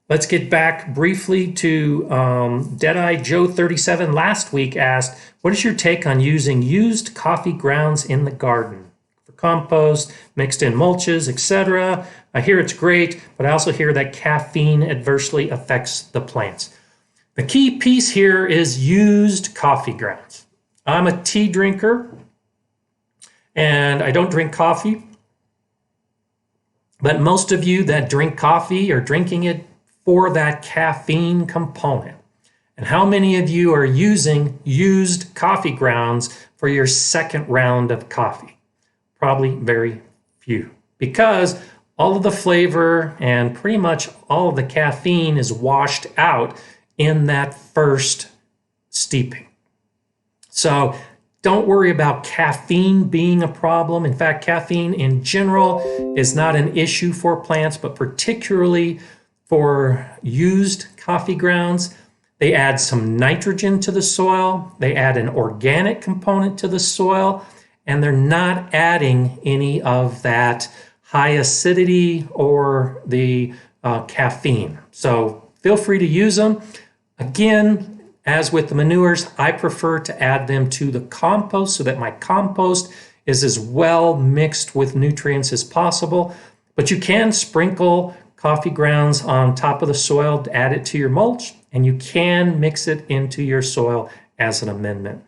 Let's get back briefly to Deadeye Joe 37 last week asked, what is your take on using used coffee grounds in the garden for compost, mixed in mulches, etc.? I hear it's great, but I also hear that caffeine adversely affects the plants. The key piece here is used coffee grounds. I'm a tea drinker and I don't drink coffee, but most of you that drink coffee are drinking it for that caffeine component. And how many of you are using used coffee grounds for your second round of coffee? Probably very few, because all of the flavor and pretty much all of the caffeine is washed out in that first steeping. So don't worry about caffeine being a problem. In fact, caffeine in general is not an issue for plants, but particularly for used coffee grounds. They add some nitrogen to the soil, they add an organic component to the soil, and they're not adding any of that high acidity or the caffeine. So feel free to use them. Again, as with the manures, I prefer to add them to the compost so that my compost is as well mixed with nutrients as possible. But you can sprinkle coffee grounds on top of the soil to add it to your mulch, and you can mix it into your soil as an amendment.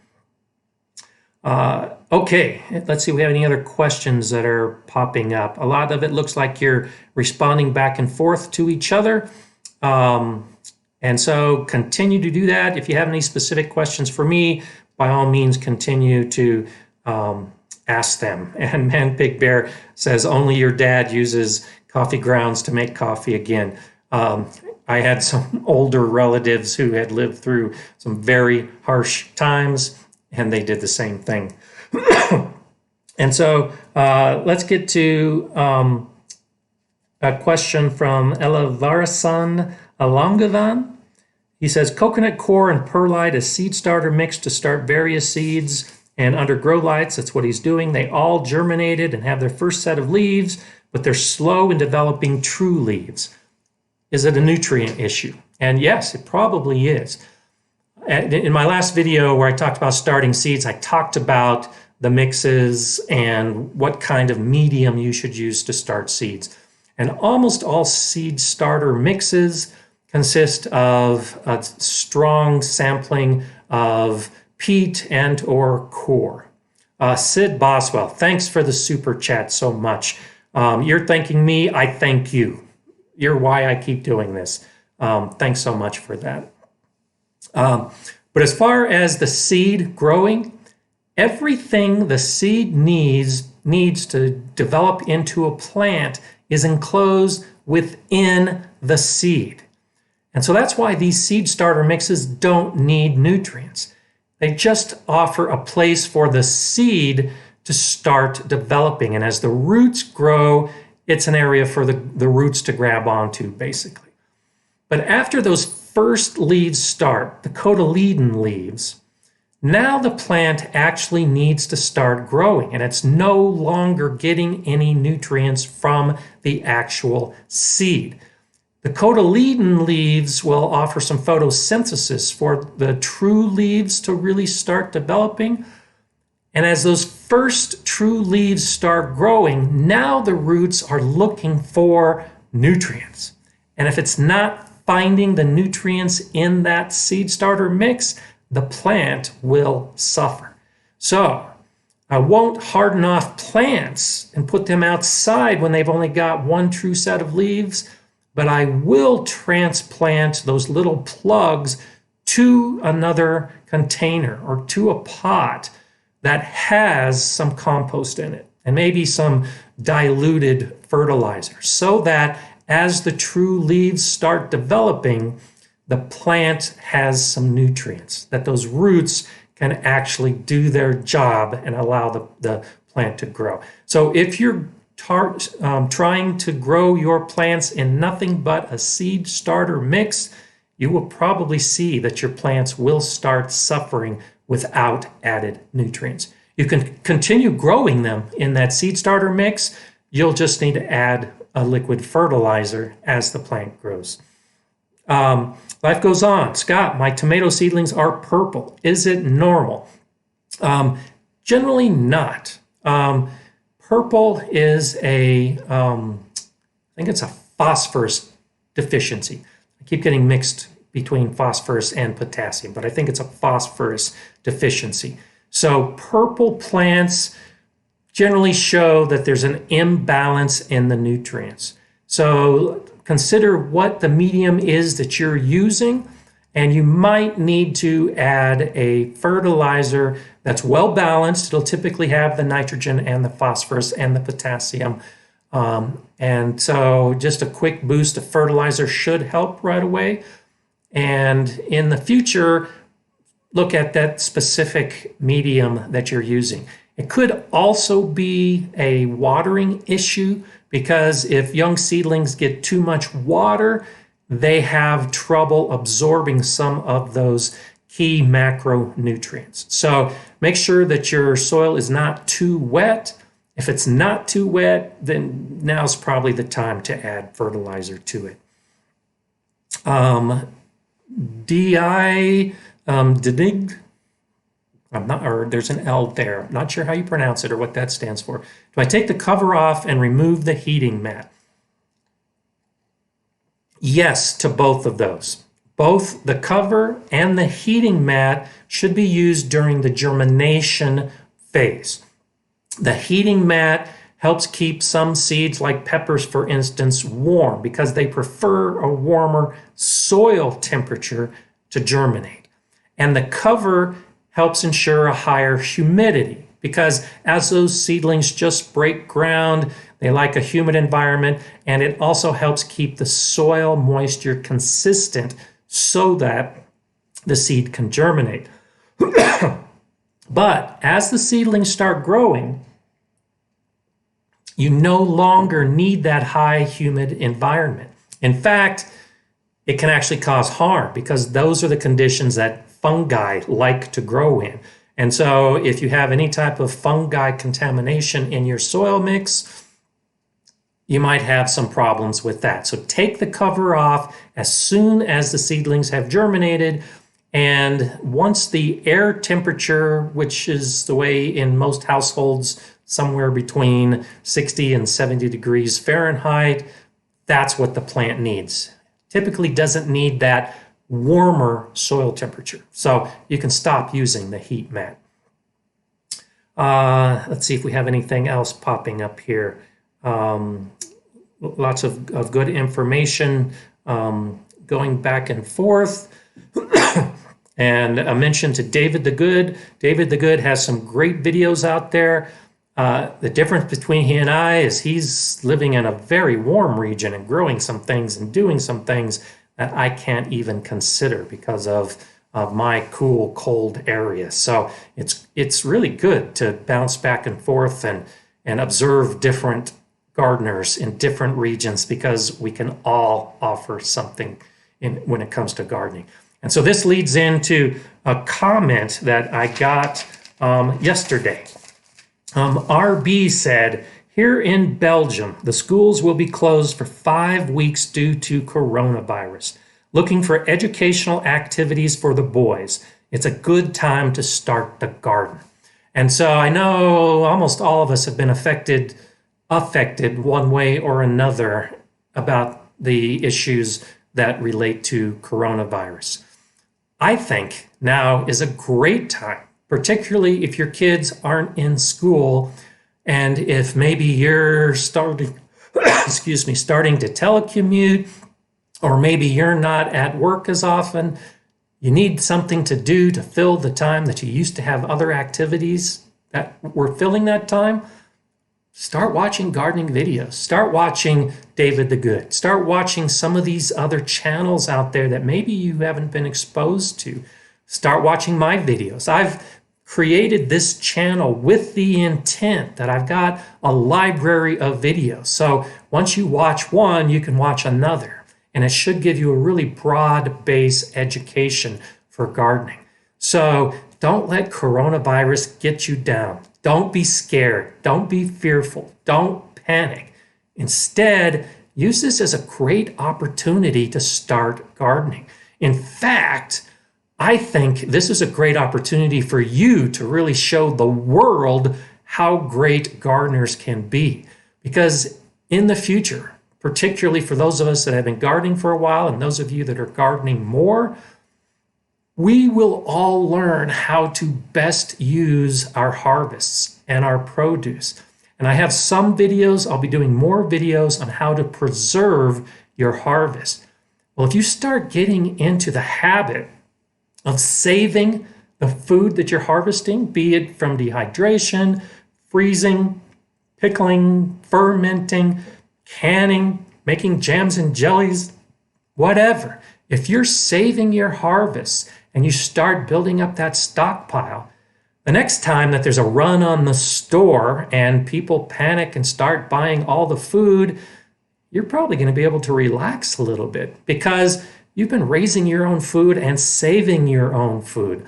Okay, let's see if we have any other questions that are popping up. A lot of it looks like you're responding back and forth to each other. And so continue to do that. If you have any specific questions for me, by all means, continue to ask them. And Man Big Bear says, only your dad uses coffee grounds to make coffee again. I had some older relatives who had lived through some very harsh times, and they did the same thing. And so let's get to a question from Elavarasan Alangavan. He says, coconut core and perlite as seed starter mix to start various seeds, and under grow lights, that's what he's doing. They all germinated and have their first set of leaves, but they're slow in developing true leaves. Is it a nutrient issue? And yes, it probably is. In my last video where I talked about starting seeds, I talked about the mixes and what kind of medium you should use to start seeds. And almost all seed starter mixes consist of a strong sampling of peat and or core. Sid Boswell, thanks for the super chat so much. You're thanking me, I thank you. You're why I keep doing this. Thanks so much for that. But as far as the seed growing, everything the seed needs to develop into a plant is enclosed within the seed. And so that's why these seed starter mixes don't need nutrients. They just offer a place for the seed to start developing. And as the roots grow, it's an area for the roots to grab onto, basically. But after those first leaves start, the cotyledon leaves, now the plant actually needs to start growing, and it's no longer getting any nutrients from the actual seed. The cotyledon leaves will offer some photosynthesis for the true leaves to really start developing. And as those first true leaves start growing, now the roots are looking for nutrients. And if it's not finding the nutrients in that seed starter mix, the plant will suffer. So I won't harden off plants and put them outside when they've only got one true set of leaves, but I will transplant those little plugs to another container or to a pot that has some compost in it and maybe some diluted fertilizer, so that as the true leaves start developing, the plant has some nutrients, that those roots can actually do their job and allow the plant to grow. So if you're trying to grow your plants in nothing but a seed starter mix, you will probably see that your plants will start suffering without added nutrients. You can continue growing them in that seed starter mix. You'll just need to add a liquid fertilizer as the plant grows. Life goes on. Scott, my tomato seedlings are purple. Is it normal? Generally not. Purple is I think it's a phosphorus deficiency. I keep getting mixed between phosphorus and potassium, but I think it's a phosphorus deficiency. So purple plants generally show that there's an imbalance in the nutrients. So consider what the medium is that you're using, and you might need to add a fertilizer that's well balanced. It'll typically have the nitrogen and the phosphorus and the potassium. And so just a quick boost of fertilizer should help right away. And in the future, look at that specific medium that you're using. It could also be a watering issue, because if young seedlings get too much water, they have trouble absorbing some of those key macronutrients. So make sure that your soil is not too wet. If it's not too wet, then now's probably the time to add fertilizer to it. Dinig, there's an L there. I'm not sure how you pronounce it or what that stands for. Do I take the cover off and remove the heating mat? Yes to both of those. Both the cover and the heating mat should be used during the germination phase. The heating mat helps keep some seeds, like peppers, for instance, warm because they prefer a warmer soil temperature to germinate. And the cover helps ensure a higher humidity because as those seedlings just break ground, they like a humid environment, and it also helps keep the soil moisture consistent so that the seed can germinate. But as the seedlings start growing, you no longer need that high humid environment. In fact, it can actually cause harm because those are the conditions that fungi like to grow in. And so if you have any type of fungi contamination in your soil mix, you might have some problems with that. So take the cover off as soon as the seedlings have germinated. And once the air temperature, which is the way in most households, somewhere between 60 and 70 degrees Fahrenheit, that's what the plant needs. Typically doesn't need that warmer soil temperature. So you can stop using the heat mat. Let's see if we have anything else popping up here. Lots of good information going back and forth. And a mention to David the Good. David the Good has some great videos out there. The difference between he and I is he's living in a very warm region and growing some things and doing some things that I can't even consider because of my cool, cold area. So it's really good to bounce back and forth and observe different gardeners in different regions because we can all offer something when it comes to gardening. And so this leads into a comment that I got yesterday. RB said, here in Belgium, the schools will be closed for 5 weeks due to coronavirus. Looking for educational activities for the boys. It's a good time to start the garden. And so I know almost all of us have been affected one way or another about the issues that relate to coronavirus. I think now is a great time, particularly if your kids aren't in school and if maybe you're starting to telecommute, or maybe you're not at work as often. You need something to do to fill the time that you used to have other activities that were filling that time. Start watching gardening videos. Start watching David the Good. Start watching some of these other channels out there that maybe you haven't been exposed to. Start watching my videos. I've created this channel with the intent that I've got a library of videos. So once you watch one, you can watch another. And it should give you a really broad-based education for gardening. So don't let coronavirus get you down. Don't be scared. Don't be fearful. Don't panic. Instead, use this as a great opportunity to start gardening. In fact, I think this is a great opportunity for you to really show the world how great gardeners can be. Because in the future, particularly for those of us that have been gardening for a while and those of you that are gardening more, we will all learn how to best use our harvests and our produce. And I have some videos, I'll be doing more videos on how to preserve your harvest. Well, if you start getting into the habit of saving the food that you're harvesting, be it from dehydration, freezing, pickling, fermenting, canning, making jams and jellies, whatever. If you're saving your harvest and you start building up that stockpile, the next time that there's a run on the store and people panic and start buying all the food, you're probably going to be able to relax a little bit because you've been raising your own food and saving your own food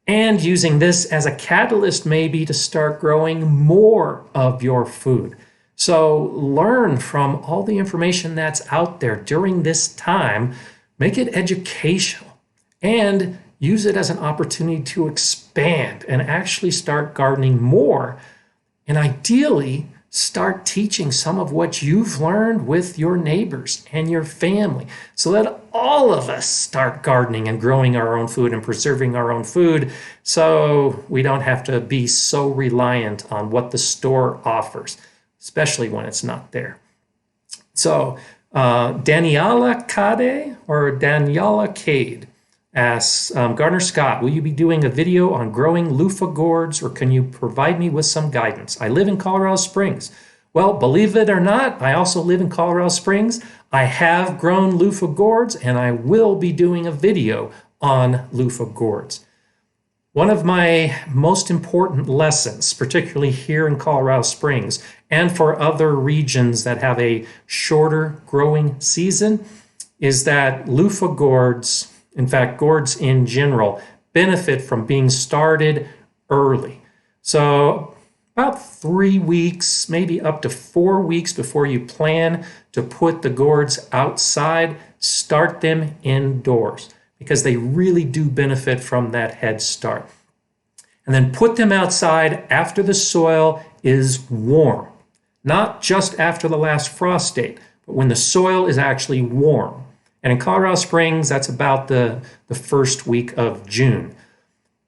and using this as a catalyst maybe to start growing more of your food. So learn from all the information that's out there during this time, make it educational, and use it as an opportunity to expand and actually start gardening more. And ideally, start teaching some of what you've learned with your neighbors and your family. So let all of us start gardening and growing our own food and preserving our own food so we don't have to be so reliant on what the store offers, especially when it's not there. So Daniela Cade asks, GardenerScott, will you be doing a video on growing luffa gourds, or can you provide me with some guidance? I live in Colorado Springs. Well, believe it or not, I also live in Colorado Springs. I have grown luffa gourds, and I will be doing a video on luffa gourds. One of my most important lessons, particularly here in Colorado Springs and for other regions that have a shorter growing season, is that luffa gourds, in fact, gourds in general, benefit from being started early. So about 3 weeks, maybe up to 4 weeks before you plan to put the gourds outside, start them indoors because they really do benefit from that head start. And then put them outside after the soil is warm, not just after the last frost date, but when the soil is actually warm. And in Colorado Springs, that's about the first week of June.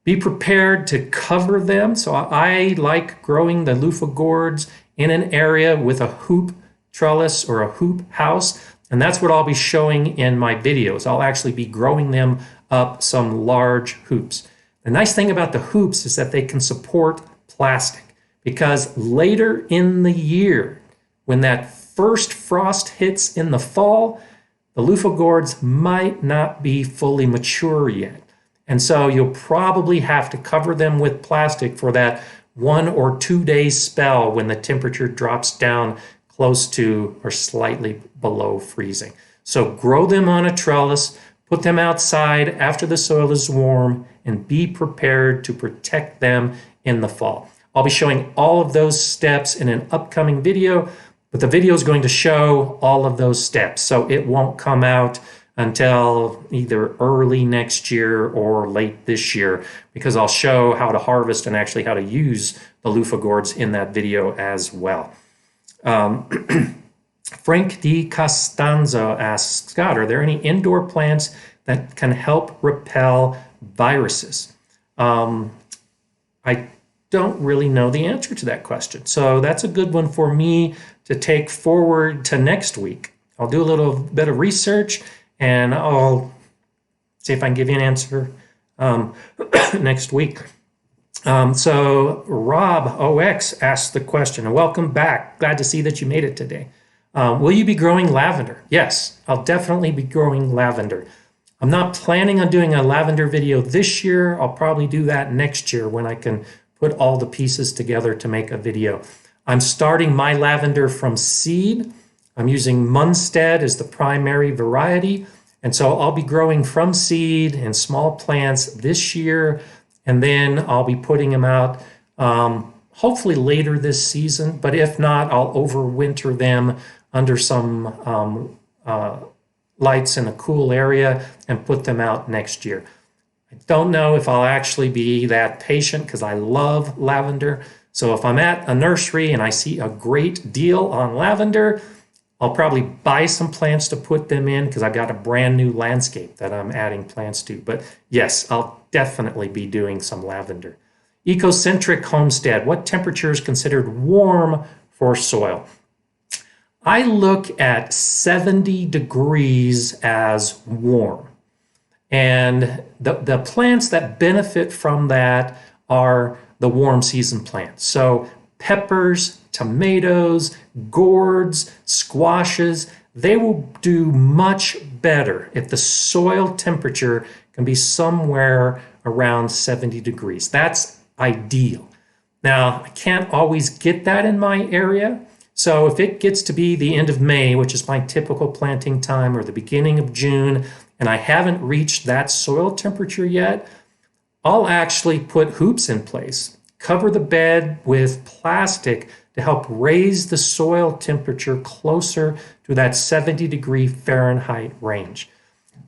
Be prepared to cover them. So I like growing the luffa gourds in an area with a hoop trellis or a hoop house. And that's what I'll be showing in my videos. I'll actually be growing them up some large hoops. The nice thing about the hoops is that they can support plastic, because later in the year, when that first frost hits in the fall, the luffa gourds might not be fully mature yet. And so you'll probably have to cover them with plastic for that 1 or 2 day spell when the temperature drops down close to or slightly below freezing. So grow them on a trellis, put them outside after the soil is warm, and be prepared to protect them in the fall. I'll be showing all of those steps in an upcoming video, but the video is going to show all of those steps, so it won't come out until either early next year or late this year, because I'll show how to harvest and actually how to use the luffa gourds in that video as well. Frank D. Costanzo asks, Scott, are there any indoor plants that can help repel viruses? I don't really know the answer to that question. So that's a good one for me to take forward to next week. I'll do a little bit of research and I'll see if I can give you an answer next week. So Rob OX asked the question, and welcome back. Glad to see that you made it today. Will you be growing lavender? Yes, I'll definitely be growing lavender. I'm not planning on doing a lavender video this year. I'll probably do that next year when I can put all the pieces together to make a video. I'm starting my lavender from seed. I'm using Munstead as the primary variety. And so I'll be growing from seed in small plants this year. And then I'll be putting them out hopefully later this season. But if not, I'll overwinter them under some lights in a cool area and put them out next year. I don't know if I'll actually be that patient because I love lavender. So if I'm at a nursery and I see a great deal on lavender, I'll probably buy some plants to put them in because I've got a brand new landscape that I'm adding plants to. But yes, I'll definitely be doing some lavender. Ecocentric homestead, what temperature is considered warm for soil? I look at 70 degrees as warm. And the plants that benefit from that are the warm season plants. So peppers, tomatoes, gourds, squashes, they will do much better if the soil temperature can be somewhere around 70 degrees. That's ideal. Now, I can't always get that in my area. So if it gets to be the end of May, which is my typical planting time, or the beginning of June, and I haven't reached that soil temperature yet, I'll actually put hoops in place, cover the bed with plastic to help raise the soil temperature closer to that 70 degree Fahrenheit range.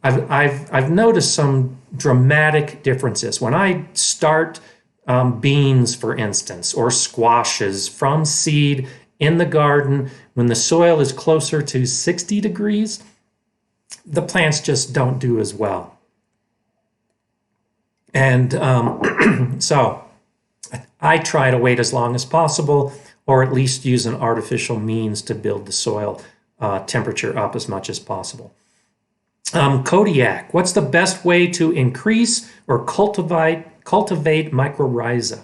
I've noticed some dramatic differences. When I start beans, for instance, or squashes from seed in the garden, when the soil is closer to 60 degrees, the plants just don't do as well. And so I try to wait as long as possible, or at least use an artificial means to build the soil temperature up as much as possible. Kodiak, what's the best way to increase or cultivate mycorrhiza?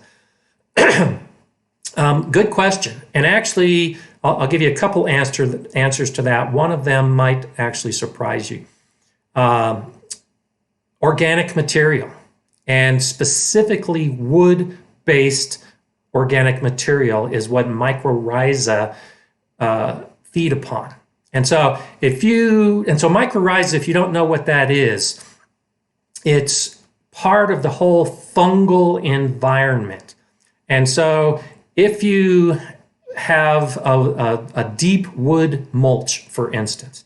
Good question. And actually, I'll give you a couple answers to that. One of them might actually surprise you. Organic material, and specifically wood-based organic material, is what mycorrhiza feed upon. And so mycorrhiza, if you don't know what that is, it's part of the whole fungal environment. And so if you have a deep wood mulch, for instance,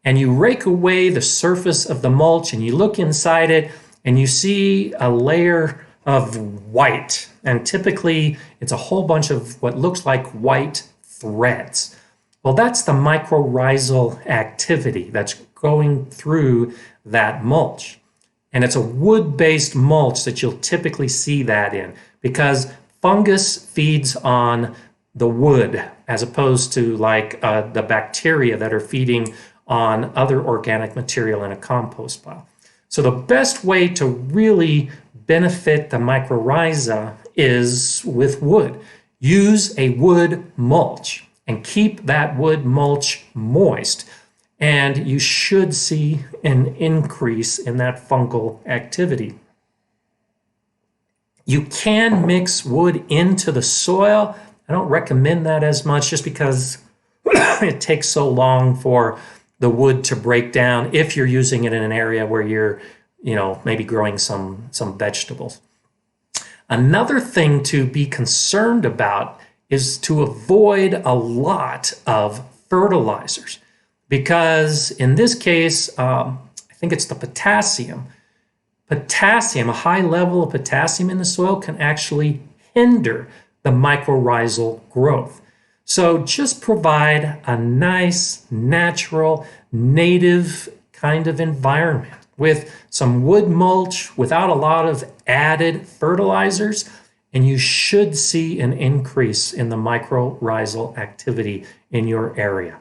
and you rake away the surface of the mulch and you look inside it and you see a layer of white, and typically it's a whole bunch of what looks like white threads. Well, that's the mycorrhizal activity that's going through that mulch. And it's a wood-based mulch that you'll typically see that in, because fungus feeds on the wood as opposed to like the bacteria that are feeding on other organic material in a compost pile. So the best way to really benefit the mycorrhiza is with wood. Use a wood mulch and keep that wood mulch moist, and you should see an increase in that fungal activity. You can mix wood into the soil. I don't recommend that as much, just because it takes so long for the wood to break down if you're using it in an area where you're, maybe growing some vegetables. Another thing to be concerned about is to avoid a lot of fertilizers, because in this case, I think it's the potassium. Potassium, a high level of potassium in the soil, can actually hinder the mycorrhizal growth. So just provide a nice, natural, native kind of environment with some wood mulch without a lot of added fertilizers, and you should see an increase in the mycorrhizal activity in your area.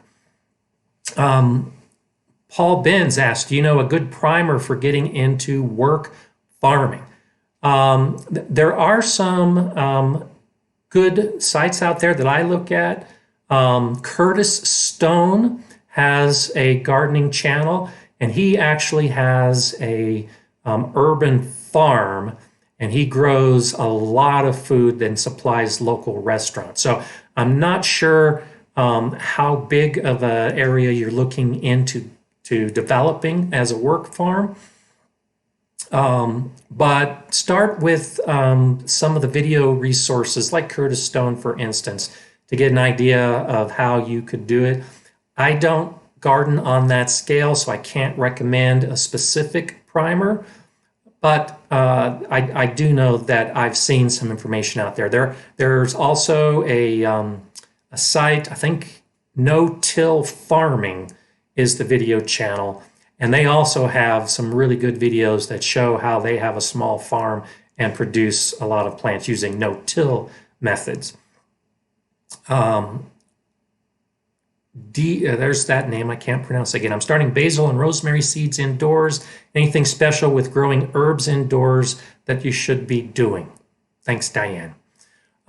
Paul Benz asked, do you know a good primer for getting into work farming? There are some good sites out there that I look at. Curtis Stone has a gardening channel, and he actually has a urban farm, and he grows a lot of food and supplies local restaurants. So I'm not sure how big of an area you're looking into developing as a work farm. But start with some of the video resources like Curtis Stone, for instance, to get an idea of how you could do it. I don't garden on that scale, so I can't recommend a specific primer, but I do know that I've seen some information out there. There's also a site, I think No-Till Farming is the video channel, and they also have some really good videos that show how they have a small farm and produce a lot of plants using no-till methods. There's that name I can't pronounce again. I'm starting basil and rosemary seeds indoors. Anything special with growing herbs indoors that you should be doing? Thanks, Diane.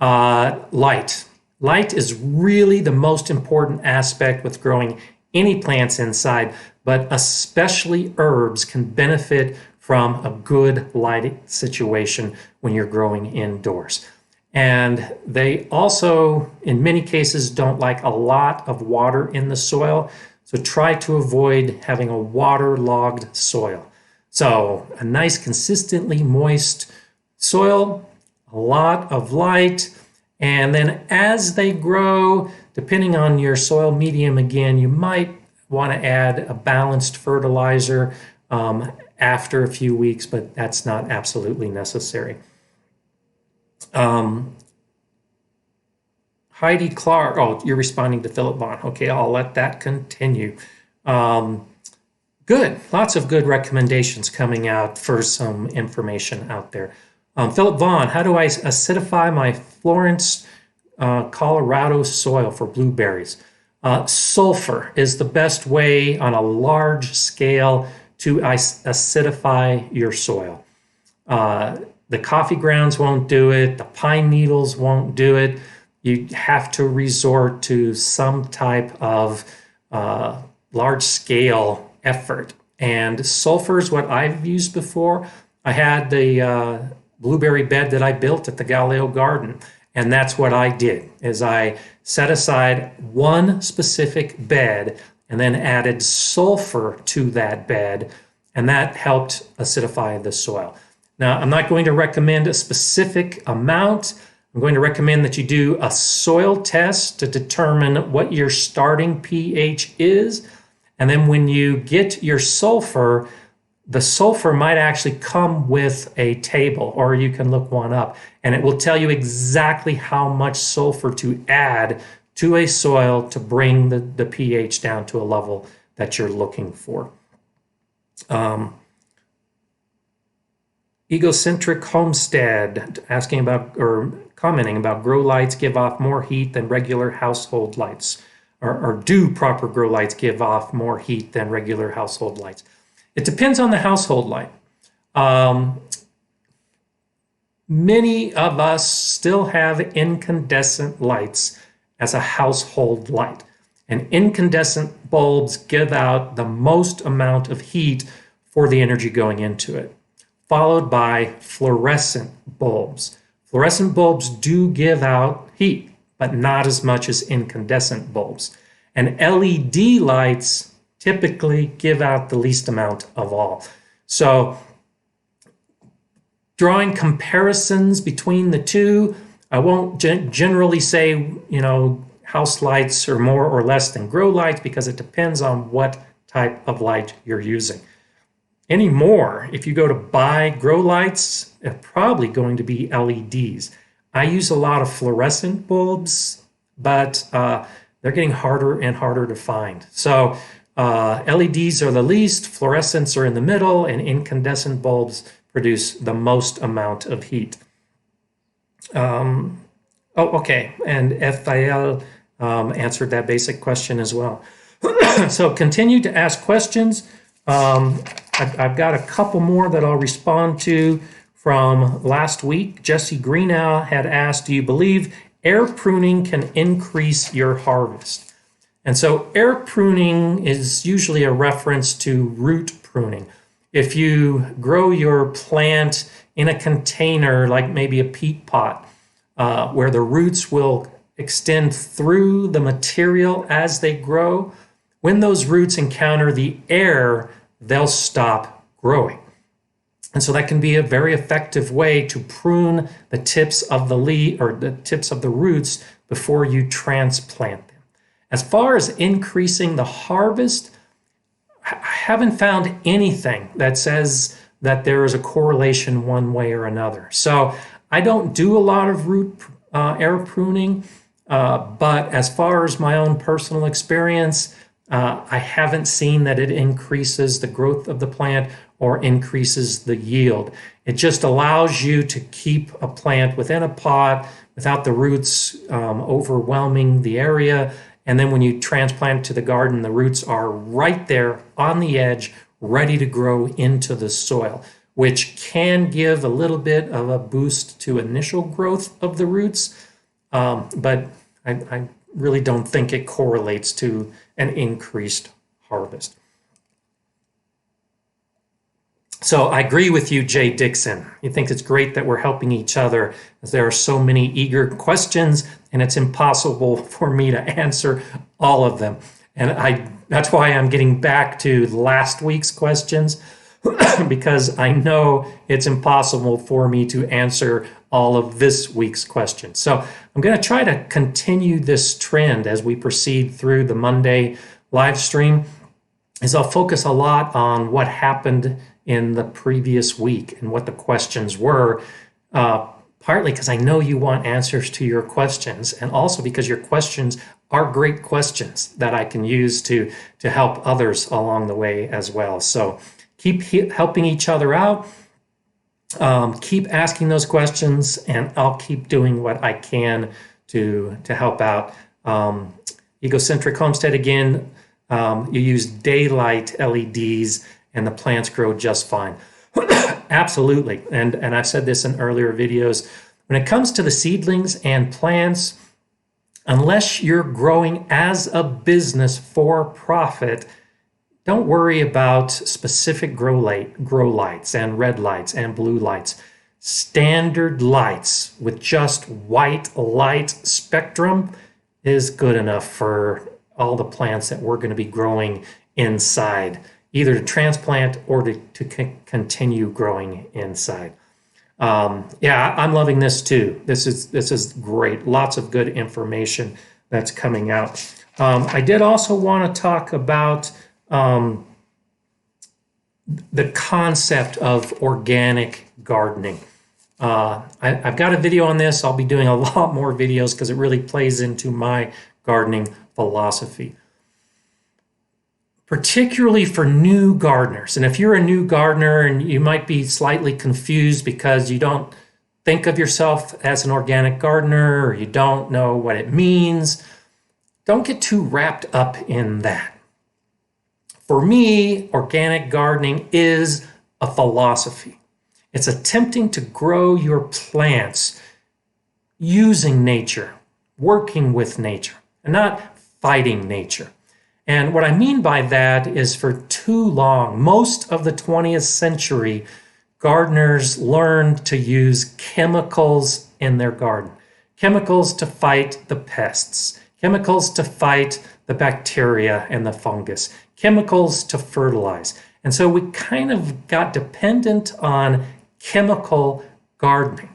Light. Light is really the most important aspect with growing any plants inside, but especially herbs can benefit from a good lighting situation when you're growing indoors. And they also, in many cases, don't like a lot of water in the soil. So try to avoid having a waterlogged soil. So a nice, consistently moist soil, a lot of light, and then as they grow, depending on your soil medium, again, you might want to add a balanced fertilizer after a few weeks, but that's not absolutely necessary. Heidi Clark. Oh, you're responding to Philip Vaughn. Okay, I'll let that continue. Good. Lots of good recommendations coming out for some information out there. Philip Vaughn, how do I acidify my Florence, Colorado soil for blueberries? Sulfur is the best way on a large scale to acidify your soil. The coffee grounds won't do it. The pine needles won't do it. You have to resort to some type of large scale effort. And sulfur is what I've used before. I had the blueberry bed that I built at the Galileo Garden. And that's what I did, is I set aside one specific bed and then added sulfur to that bed, and that helped acidify the soil. Now, I'm not going to recommend a specific amount. I'm going to recommend that you do a soil test to determine what your starting pH is. And then when you get your sulfur, the sulfur might actually come with a table, or you can look one up, and it will tell you exactly how much sulfur to add to a soil to bring the pH down to a level that you're looking for. Egocentric Homestead asking about, or commenting about, grow lights give off more heat than regular household lights, or do proper grow lights give off more heat than regular household lights? It depends on the household light. Many of us still have incandescent lights as a household light. And incandescent bulbs give out the most amount of heat for the energy going into it, followed by fluorescent bulbs. Fluorescent bulbs do give out heat, but not as much as incandescent bulbs. And LED lights typically give out the least amount of all. So drawing comparisons between the two, I won't generally say, house lights are more or less than grow lights, because it depends on what type of light you're using. Anymore, if you go to buy grow lights, they're probably going to be LEDs. I use a lot of fluorescent bulbs, but they're getting harder and harder to find. So LEDs are the least, fluorescents are in the middle, and incandescent bulbs produce the most amount of heat. Okay, and Ethiel answered that basic question as well. So continue to ask questions. I've got a couple more that I'll respond to from last week. Jesse Greenow had asked, do you believe air pruning can increase your harvest? And so air pruning is usually a reference to root pruning. If you grow your plant in a container, like maybe a peat pot, where the roots will extend through the material as they grow, when those roots encounter the air, they'll stop growing. And so that can be a very effective way to prune the tips of the leaf, or the tips of the roots, before you transplant them. As far as increasing the harvest, I haven't found anything that says that there is a correlation one way or another. So I don't do a lot of root air pruning, but as far as my own personal experience, I haven't seen that it increases the growth of the plant or increases the yield. It just allows you to keep a plant within a pot without the roots overwhelming the area. And then when you transplant it to the garden, the roots are right there on the edge, ready to grow into the soil, which can give a little bit of a boost to initial growth of the roots. But I really don't think it correlates to an increased harvest. So I agree with you, Jay Dixon. You think it's great that we're helping each other, as there are so many eager questions, and it's impossible for me to answer all of them. And that's why I'm getting back to last week's questions, because I know it's impossible for me to answer all of this week's questions. So I'm going to try to continue this trend as we proceed through the Monday live stream, is I'll focus a lot on what happened in the previous week and what the questions were. partly because I know you want answers to your questions, and also because your questions are great questions that I can use to help others along the way as well. So keep helping each other out. Keep asking those questions, and I'll keep doing what I can to help out. Ecocentric homestead, again, you use daylight LEDs and the plants grow just fine. Absolutely. And I've said this in earlier videos. When it comes to the seedlings and plants, unless you're growing as a business for profit, don't worry about specific grow lights and red lights and blue lights. Standard lights with just white light spectrum is good enough for all the plants that we're going to be growing inside, either to transplant or to continue growing inside. Yeah, I'm loving this too. This is great. Lots of good information that's coming out. I did also want to talk about the concept of organic gardening. I've got a video on this. I'll be doing a lot more videos because it really plays into my gardening philosophy, particularly for new gardeners. And if you're a new gardener and you might be slightly confused because you don't think of yourself as an organic gardener or you don't know what it means, don't get too wrapped up in that. For me, organic gardening is a philosophy. It's attempting to grow your plants using nature, working with nature, and not fighting nature. And what I mean by that is for too long, most of the 20th century, gardeners learned to use chemicals in their garden. Chemicals to fight the pests, chemicals to fight the bacteria and the fungus, chemicals to fertilize. And so we kind of got dependent on chemical gardening.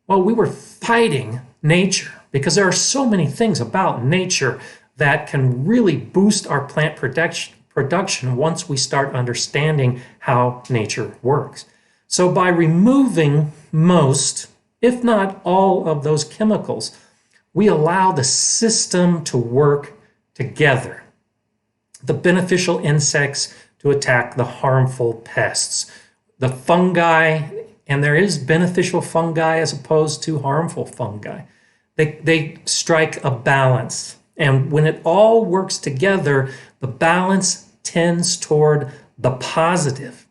Well, we were fighting nature because there are so many things about nature that can really boost our plant production once we start understanding how nature works. So by removing most, if not all, of those chemicals, we allow the system to work together. The beneficial insects to attack the harmful pests. The fungi, and there is beneficial fungi as opposed to harmful fungi. They strike a balance. And when it all works together, the balance tends toward the positive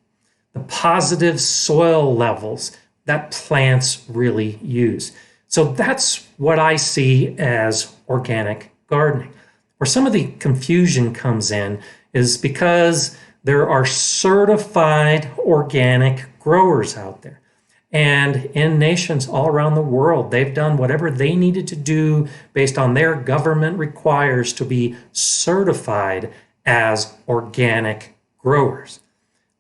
soil levels that plants really use. So that's what I see as organic gardening. Where some of the confusion comes in is because there are certified organic growers out there. And in nations all around the world, they've done whatever they needed to do based on their government requires to be certified as organic growers.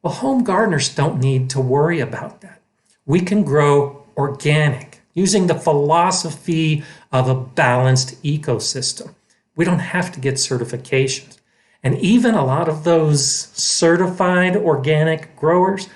Well, home gardeners don't need to worry about that. We can grow organic using the philosophy of a balanced ecosystem. We don't have to get certifications. And even a lot of those certified organic growers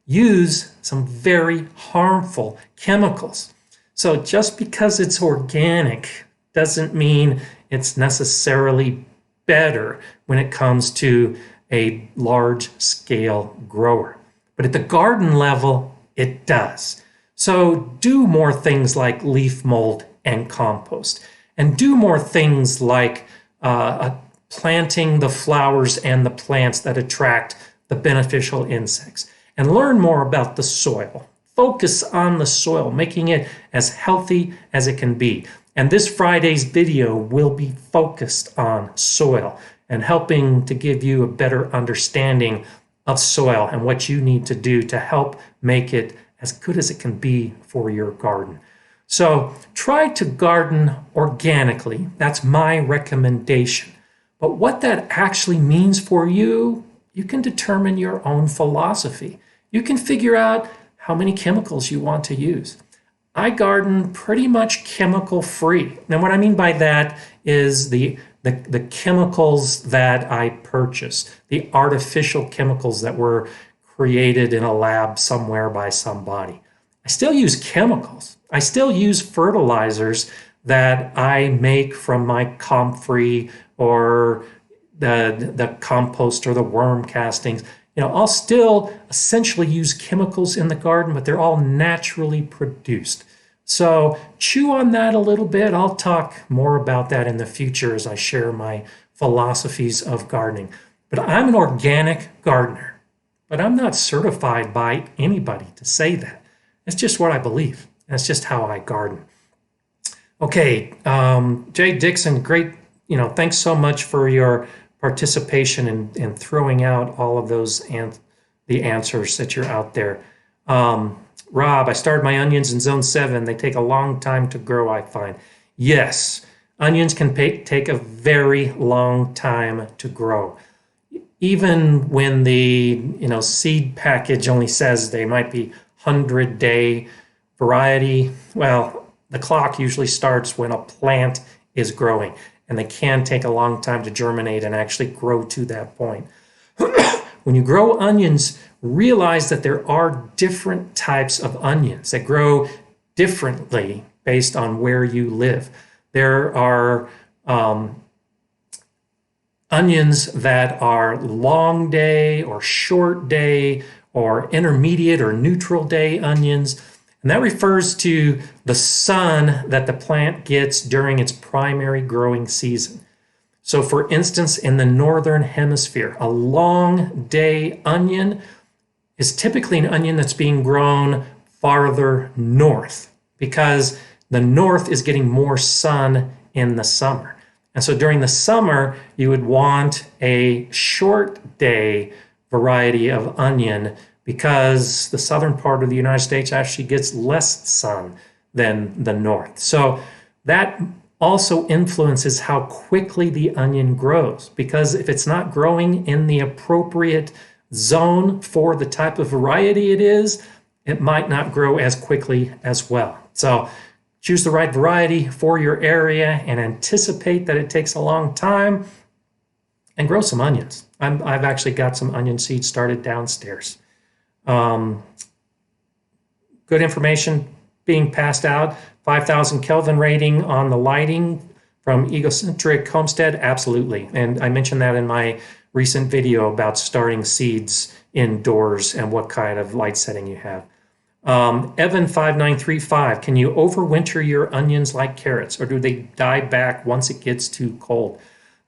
use some very harmful chemicals. So just because it's organic doesn't mean it's necessarily better when it comes to a large-scale grower. But at the garden level, it does. So do more things like leaf mold and compost. And do more things like planting the flowers and the plants that attract the beneficial insects. And learn more about the soil. Focus on the soil, making it as healthy as it can be. And this Friday's video will be focused on soil and helping to give you a better understanding of soil and what you need to do to help make it as good as it can be for your garden. So try to garden organically. That's my recommendation. But what that actually means for you, you can determine your own philosophy. You can figure out how many chemicals you want to use. I garden pretty much chemical free. Now what I mean by that is the chemicals that I purchase, the artificial chemicals that were created in a lab somewhere by somebody. I still use chemicals. I still use fertilizers that I make from my comfrey or the compost or the worm castings. I'll still essentially use chemicals in the garden, but they're all naturally produced. So chew on that a little bit. I'll talk more about that in the future as I share my philosophies of gardening. But I'm an organic gardener, but I'm not certified by anybody to say that. It's just what I believe. That's just how I garden. Okay, Jay Dixon, great. Thanks so much for your participation in throwing out all of those and the answers that you're out there. Rob, I started my onions in zone 7. They take a long time to grow, I find. Yes, onions can take a very long time to grow. Even when the seed package only says they might be 100-day variety, well, the clock usually starts when a plant is growing, and they can take a long time to germinate and actually grow to that point. When you grow onions, realize that there are different types of onions that grow differently based on where you live. There are onions that are long day or short day or intermediate or neutral day onions. And that refers to the sun that the plant gets during its primary growing season. So for instance, in the northern hemisphere, a long day onion is typically an onion that's being grown farther north because the north is getting more sun in the summer. And so during the summer, you would want a short day variety of onion because the southern part of the United States actually gets less sun than the north. So that also influences how quickly the onion grows, because if it's not growing in the appropriate zone for the type of variety it is, it might not grow as quickly as well. So choose the right variety for your area and anticipate that it takes a long time and grow some onions. I've actually got some onion seeds started downstairs. Good information being passed out. 5,000 Kelvin rating on the lighting from Egocentric Homestead, absolutely. And I mentioned that in my recent video about starting seeds indoors and what kind of light setting you have. Evan5935, can you overwinter your onions like carrots, or do they die back once it gets too cold?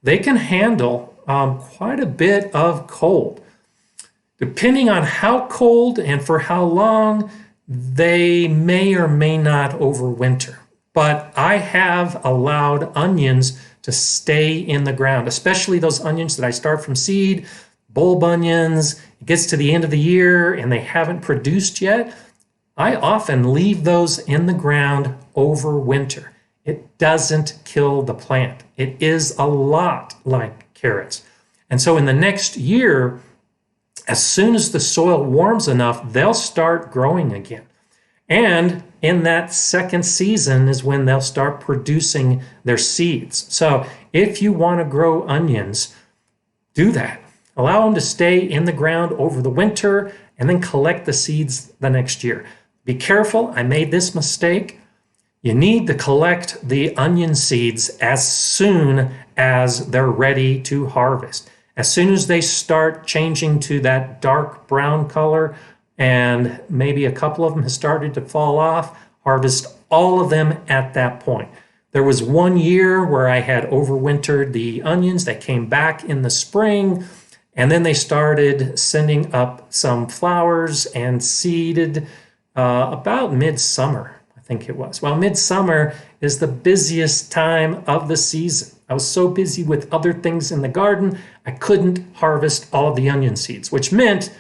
They can handle quite a bit of cold. Depending on how cold and for how long, they may or may not overwinter. But I have allowed onions to stay in the ground, especially those onions that I start from seed, bulb onions. It gets to the end of the year and they haven't produced yet. I often leave those in the ground over winter. It doesn't kill the plant. It is a lot like carrots. And so in the next year, as soon as the soil warms enough, they'll start growing again. And in that second season is when they'll start producing their seeds. So if you want to grow onions, do that. Allow them to stay in the ground over the winter and then collect the seeds the next year. Be careful, I made this mistake. You need to collect the onion seeds as soon as they're ready to harvest. As soon as they start changing to that dark brown color and maybe a couple of them have started to fall off, harvest all of them at that point. There was one year where I had overwintered the onions that came back in the spring, and then they started sending up some flowers and seeded about midsummer, I think it was. Well, midsummer is the busiest time of the season. I was so busy with other things in the garden, I couldn't harvest all of the onion seeds, which meant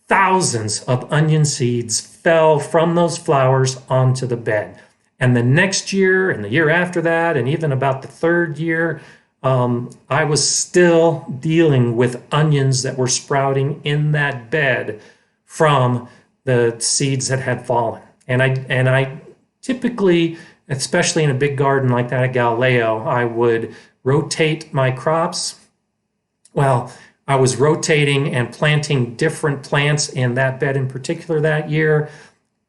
thousands of onion seeds fell from those flowers onto the bed. And the next year, and the year after that, and even about the third year, I was still dealing with onions that were sprouting in that bed from the seeds that had fallen. And I typically, especially in a big garden like that at Galileo, I would rotate my crops. Well, I was rotating and planting different plants in that bed in particular that year.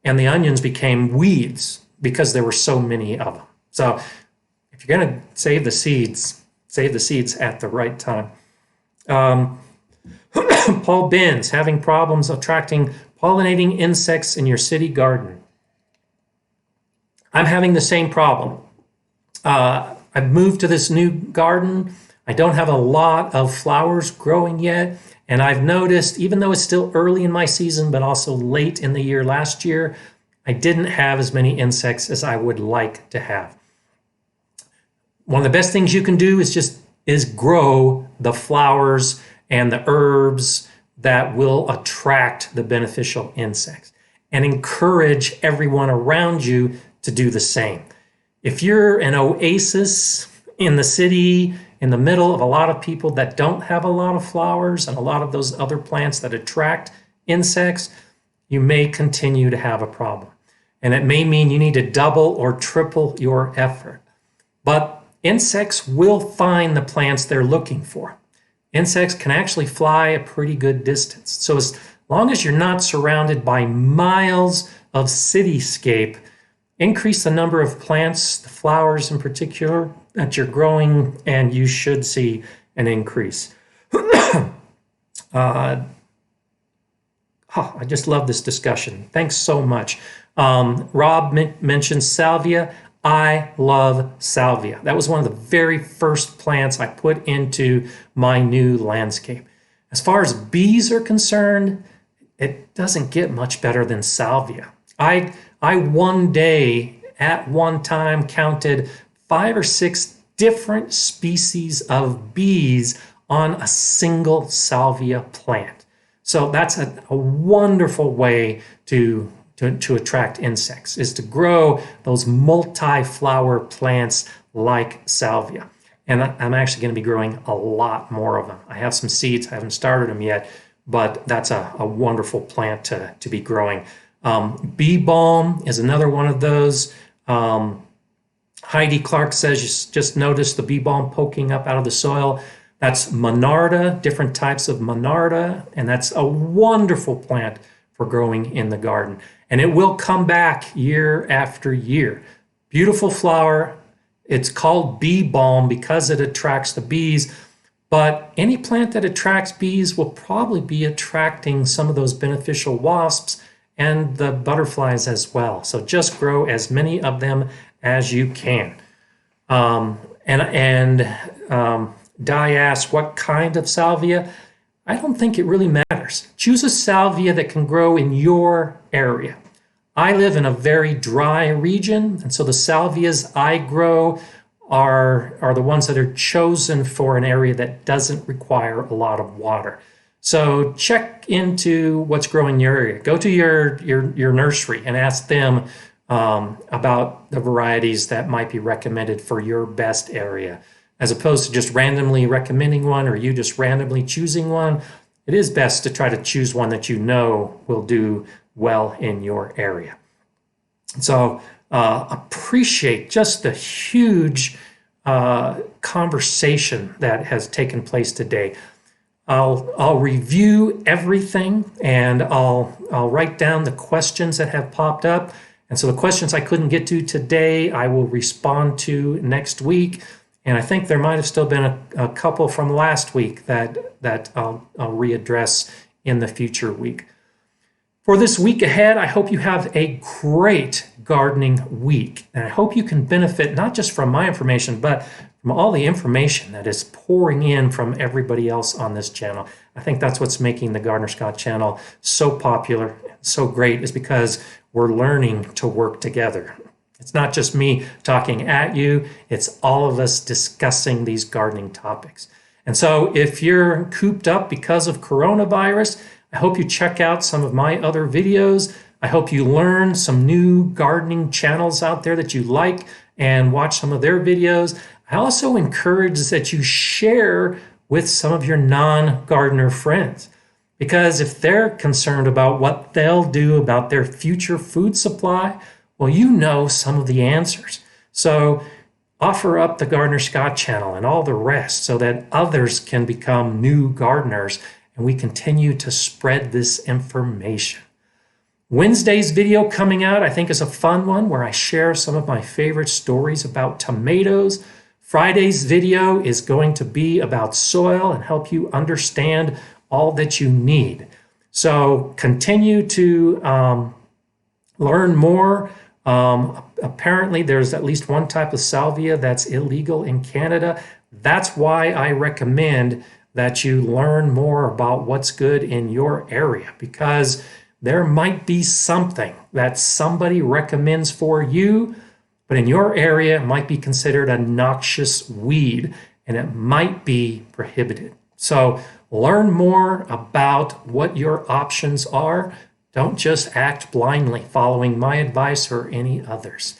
and the onions became weeds because there were so many of them. So if you're going to save the seeds at the right time. Paul Binns, having problems attracting pollinating insects in your city garden. I'm having the same problem. I've moved to this new garden. I don't have a lot of flowers growing yet. And I've noticed, even though it's still early in my season, but also late in the year last year, I didn't have as many insects as I would like to have. One of the best things you can do is grow the flowers and the herbs that will attract the beneficial insects, and encourage everyone around you to do the same. If you're an oasis in the city, in the middle of a lot of people that don't have a lot of flowers and a lot of those other plants that attract insects, you may continue to have a problem. And it may mean you need to double or triple your effort. But insects will find the plants they're looking for. Insects can actually fly a pretty good distance. So as long as you're not surrounded by miles of cityscape, increase the number of plants, the flowers in particular, that you're growing, and you should see an increase. I just love this discussion. Thanks so much. Rob mentioned salvia. I love salvia. That was one of the very first plants I put into my new landscape. As far as bees are concerned, it doesn't get much better than salvia. I one day at one time counted 5 or 6 different species of bees on a single salvia plant. So that's a wonderful way to attract insects, is to grow those multi-flower plants like salvia. And I'm actually going to be growing a lot more of them. I have some seeds, I haven't started them yet, but that's a wonderful plant to be growing. Bee balm is another one of those. Heidi Clark says, you just noticed the bee balm poking up out of the soil. That's Monarda, different types of Monarda, and that's a wonderful plant for growing in the garden. And it will come back year after year. Beautiful flower. It's called bee balm because it attracts the bees, but any plant that attracts bees will probably be attracting some of those beneficial wasps and the butterflies as well. So just grow as many of them as you can. Di asked, what kind of salvia? I don't think it really matters. Choose a salvia that can grow in your area. I live in a very dry region, and so the salvias I grow are the ones that are chosen for an area that doesn't require a lot of water. So check into what's growing in your area. Go to your nursery and ask them about the varieties that might be recommended for your best area. As opposed to just randomly recommending one or you just randomly choosing one, it is best to try to choose one that you know will do well in your area. So appreciate just the huge conversation that has taken place today. I'll review everything, and I'll write down the questions that have popped up. And so the questions I couldn't get to today, I will respond to next week. And I think there might have still been a couple from last week that I'll readdress in the future week. For this week ahead, I hope you have a great gardening week. And I hope you can benefit not just from my information, but from all the information that is pouring in from everybody else on this channel. I think that's what's making the GardenerScott channel so popular, so great, is because we're learning to work together. It's not just me talking at you, it's all of us discussing these gardening topics. And so if you're cooped up because of coronavirus, I hope you check out some of my other videos. I hope you learn some new gardening channels out there that you like and watch some of their videos. I also encourage that you share with some of your non-gardener friends, because if they're concerned about what they'll do about their future food supply, well, you know some of the answers. So offer up the GardenerScott channel and all the rest so that others can become new gardeners and we continue to spread this information. Wednesday's video coming out, I think, is a fun one where I share some of my favorite stories about tomatoes. Friday's video is going to be about soil and help you understand all that you need. So continue to learn more. Apparently, there's at least one type of salvia that's illegal in Canada. That's why I recommend that you learn more about what's good in your area, because there might be something that somebody recommends for you, but in your area, it might be considered a noxious weed and it might be prohibited. So learn more about what your options are. Don't just act blindly following my advice or any others.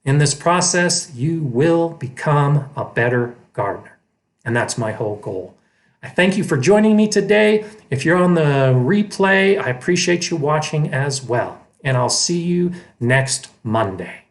In this process, you will become a better gardener. And that's my whole goal. I thank you for joining me today. If you're on the replay, I appreciate you watching as well. And I'll see you next Monday.